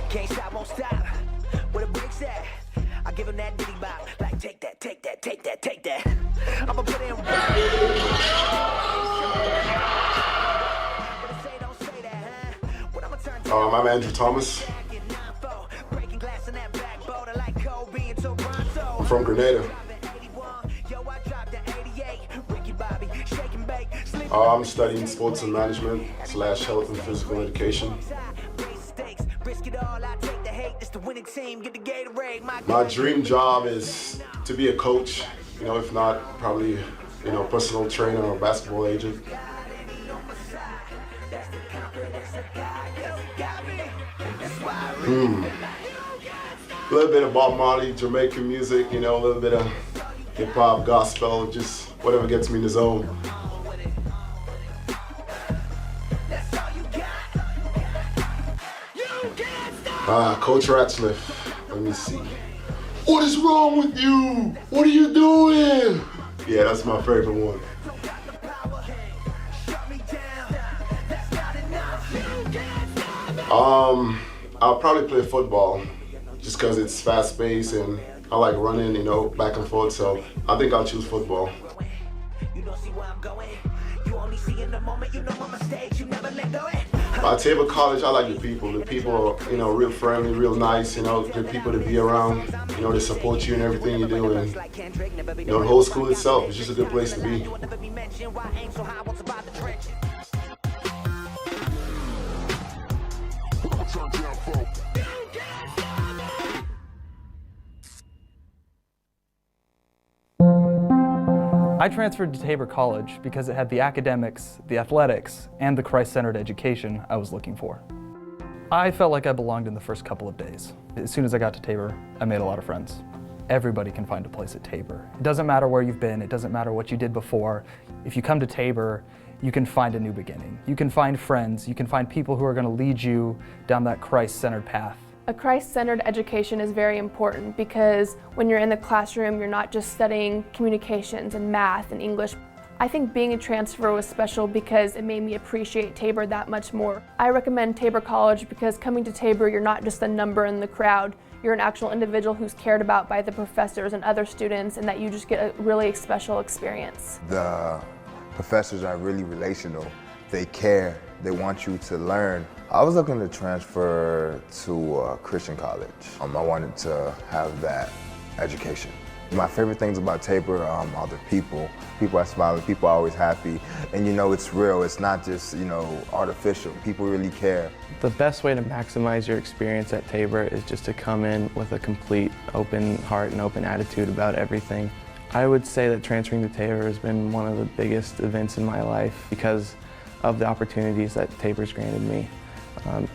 Can't stop, won't stop. Where the bricks at? I give him that diddy bop. Like take that, take that, take that, take that. I'ma put in work. I'm Andrew Thomas. I'm from Grenada. I'm studying sports and management / health and physical education. My dream job is to be a coach, if not, probably, personal trainer or basketball agent. A little bit of Bob Marley, Jamaican music, a little bit of hip hop, gospel, just whatever gets me in the zone. Coach Ratzliff, let me see. What is wrong with you? What are you doing? Yeah, that's my favorite one. I'll probably play football just because it's fast-paced and I like running, back and forth, so I think I'll choose football. At Tabor College, I like the people. The people are, real friendly, real nice, good people to be around. They support you in everything you do, and, the whole school itself is just a good place to be. I transferred to Tabor College because it had the academics, the athletics, and the Christ-centered education I was looking for. I felt like I belonged in the first couple of days. As soon as I got to Tabor, I made a lot of friends. Everybody can find a place at Tabor. It doesn't matter where you've been, it doesn't matter what you did before. If you come to Tabor, you can find a new beginning. You can find friends, you can find people who are going to lead you down that Christ-centered path. A Christ-centered education is very important because when you're in the classroom, you're not just studying communications and math and English. I think being a transfer was special because it made me appreciate Tabor that much more. I recommend Tabor College because coming to Tabor, you're not just a number in the crowd. You're an actual individual who's cared about by the professors and other students, and that you just get a really special experience. The professors are really relational. They care. They want you to learn. I was looking to transfer to a Christian college. I wanted to have that education. My favorite things about Tabor are the people. People are smiling, people are always happy. And it's real, it's not just, artificial. People really care. The best way to maximize your experience at Tabor is just to come in with a complete open heart and open attitude about everything. I would say that transferring to Tabor has been one of the biggest events in my life because of the opportunities that Tabor's granted me.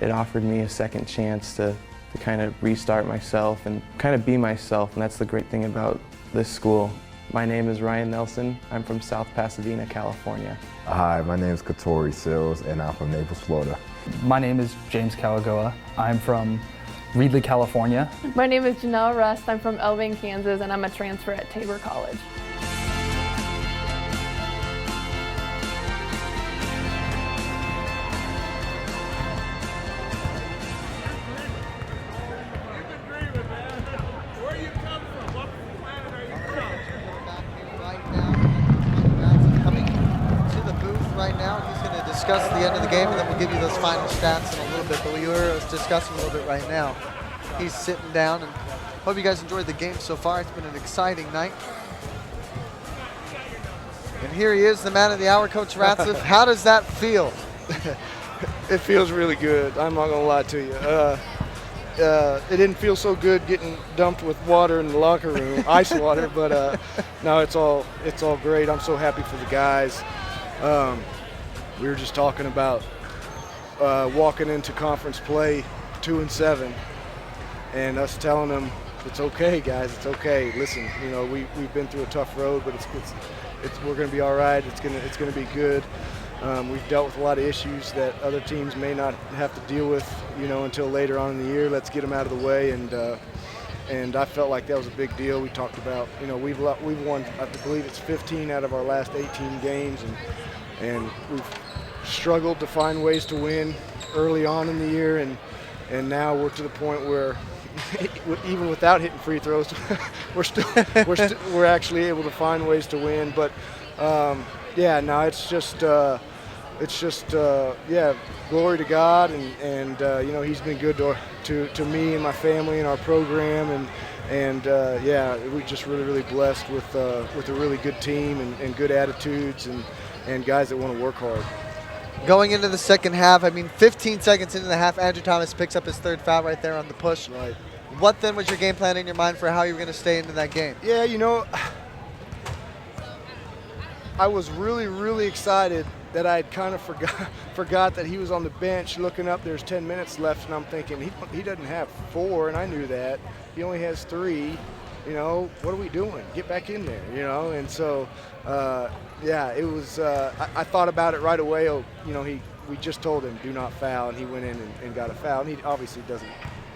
It offered me a second chance to kind of restart myself and kind of be myself, and that's the great thing about this school. My name is Ryan Nelson. I'm from South Pasadena, California. Hi, my name is Katori Sills, and I'm from Naples, Florida. My name is James Calagoa. I'm from Reedley, California. My name is Janelle Rust. I'm from Elving, Kansas, and I'm a transfer at Tabor College. Discuss the end of the game, and then we'll give you those final stats in a little bit, but we were discussing a little bit right now. He's sitting down, and hope you guys enjoyed the game so far. It's been an exciting night. And here he is, the man of the hour, Coach Ratzliff. How does that feel? It feels really good. I'm not gonna lie to you. It didn't feel so good getting dumped with water in the locker room, ice water, but no, it's all great. I'm so happy for the guys. We were just talking about walking into conference play 2-7, and us telling them it's okay, guys. It's okay. Listen, we've been through a tough road, but we're going to be all right. It's going to be good. We've dealt with a lot of issues that other teams may not have to deal with, until later on in the year. Let's get them out of the way, and I felt like that was a big deal. We talked about, we've won, I believe it's 15 out of our last 18 games, and we've struggled to find ways to win early on in the year, and now we're to the point where even without hitting free throws, we're actually able to find ways to win. But yeah, no, it's it's just glory to God, and he's been good to me and my family and our program, and we're just really blessed with a really good team and good attitudes and guys that want to work hard. Going into the second half, 15 seconds into the half, Andrew Thomas picks up his third foul right there on the push. Right. What then was your game plan in your mind for how you were going to stay into that game? Yeah, I was really excited that I had kind of forgot that he was on the bench. Looking up, there's 10 minutes left, and I'm thinking he doesn't have 4, and I knew that. He only has 3. What are we doing? Get back in there, And so, it was. I thought about it right away. We just told him do not foul, and he went in and got a foul. And he obviously doesn't.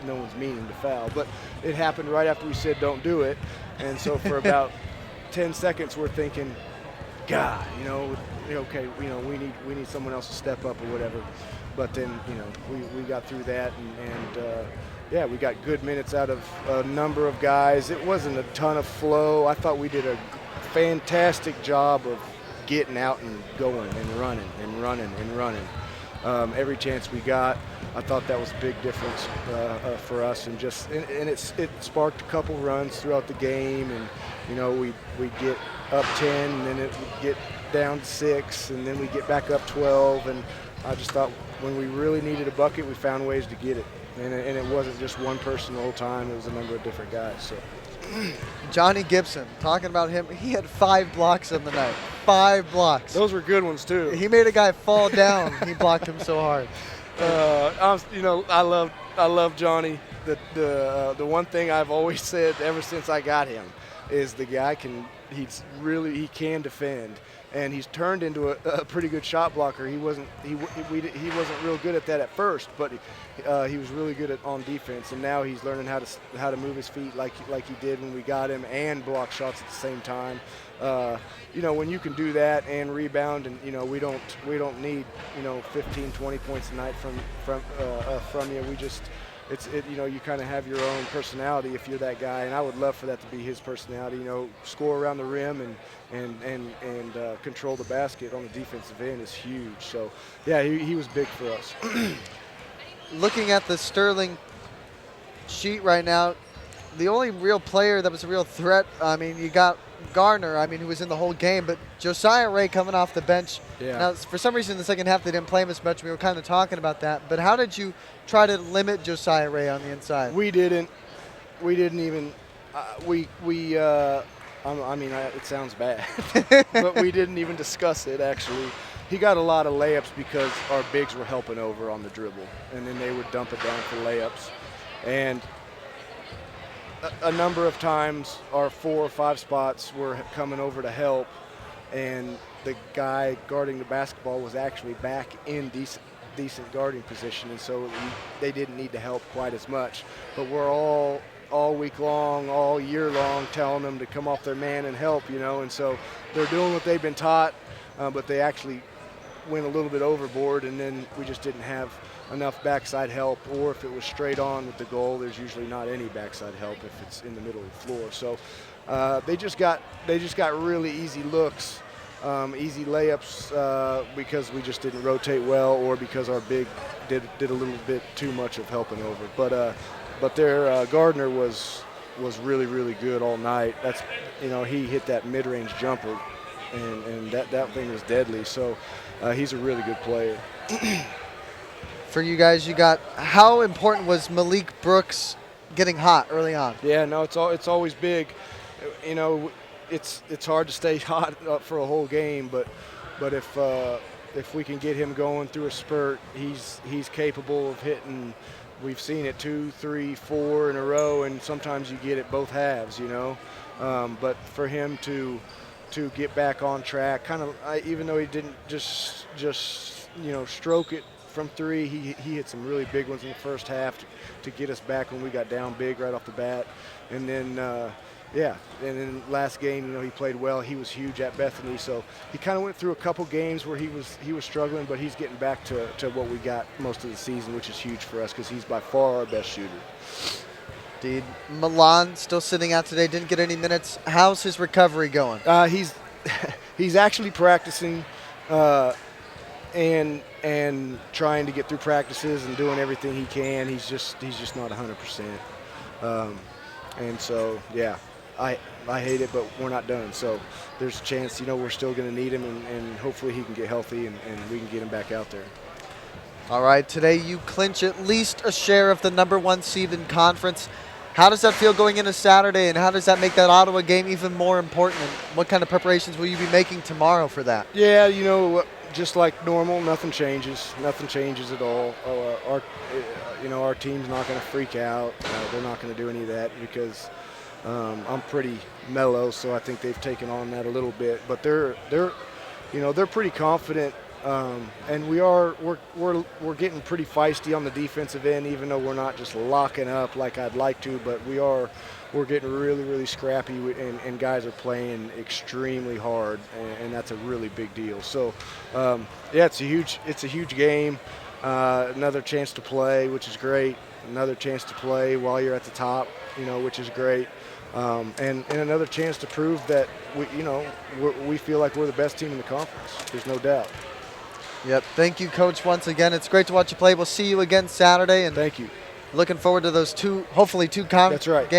No one's meaning to foul, but it happened right after we said don't do it, and so for about 10 seconds we're thinking, God, okay, we need someone else to step up or whatever. But then, we got through that, and we got good minutes out of a number of guys. It wasn't a ton of flow. I thought we did a fantastic job of getting out and going and running. Every chance we got, I thought that was a big difference for us, and it sparked a couple runs throughout the game, and we get up 10, and then it would get down 6, and then we get back up 12, and I just thought when we really needed a bucket, we found ways to get it, and it wasn't just one person the whole time. It was a number of different guys. So. Johnny Gibson, talking about him, he had 5 blocks on the night. 5 blocks. Those were good ones too. He made a guy fall down. He blocked him so hard. I love Johnny. The one thing I've always said ever since I got him is the guy he can defend, and he's turned into a pretty good shot blocker. He wasn't real good at that at first, but he was really good on defense, and now he's learning how to move his feet like he did when we got him, and block shots at the same time. When you can do that and rebound, and we don't need 15, 20 points a night from you. We just you kind of have your own personality if you're that guy, and I would love for that to be his personality. Score around the rim and control the basket on the defensive end is huge. So yeah, he was big for us. Looking at the Sterling sheet right now, the only real player that was a real threat, you got Garner, who was in the whole game, but Josiah Ray coming off the bench. Yeah. Now, for some reason, in the second half, they didn't play him as much. We were kind of talking about that. But how did you try to limit Josiah Ray on the inside? We didn't even. It sounds bad, but we didn't even discuss it, actually. He got a lot of layups because our bigs were helping over on the dribble, and then they would dump it down for layups. And a number of times our 4 or 5 spots were coming over to help, and the guy guarding the basketball was actually back in decent guarding position, and so they didn't need to help quite as much. But we're all week long, all year long, telling them to come off their man and help, and so they're doing what they've been taught, but they actually went a little bit overboard, and then we just didn't have enough backside help, or if it was straight on with the goal, there's usually not any backside help if it's in the middle of the floor. So they just got really easy looks, easy layups because we just didn't rotate well, or because our big did a little bit too much of helping over. But their Gardner was really good all night. That's he hit that mid-range jumper, and that thing was deadly. So he's a really good player. For you guys, how important was Malik Brooks getting hot early on? Yeah, no, it's always big. It's hard to stay hot for a whole game, but if we can get him going through a spurt, he's capable of hitting. We've seen it 2, 3, 4 in a row, and sometimes you get it both halves, But for him to get back on track, even though he didn't just stroke it from 3, he hit some really big ones in the first half to get us back when we got down big right off the bat. And then, and then last game, he played well. He was huge at Bethany, so he kind of went through a couple games where he was struggling, but he's getting back to what we got most of the season, which is huge for us because he's by far our best shooter. Indeed. Milan still sitting out today, didn't get any minutes. How's his recovery going? He's actually practicing. and trying to get through practices and doing everything he can. He's just not 100%. And so, yeah, I hate it, but we're not done. So there's a chance, we're still going to need him, and hopefully he can get healthy and we can get him back out there. All right, today you clinch at least a share of the #1 seed in conference. How does that feel going into Saturday, and how does that make that Ottawa game even more important? And what kind of preparations will you be making tomorrow for that? Yeah, just like normal, nothing changes. Nothing changes at all. Our team's not going to freak out. They're not going to do any of that because I'm pretty mellow, so I think they've taken on that a little bit. But they're pretty confident. And we're getting pretty feisty on the defensive end, even though we're not just locking up like I'd like to. But we're getting really, really scrappy, and guys are playing extremely hard, and that's a really big deal. So, it's a huge game. Another chance to play, which is great. Another chance to play while you're at the top, which is great. And another chance to prove that we feel like we're the best team in the conference. There's no doubt. Yep. Thank you, Coach, once again. It's great to watch you play. We'll see you again Saturday. And thank you. Looking forward to those hopefully two conference games.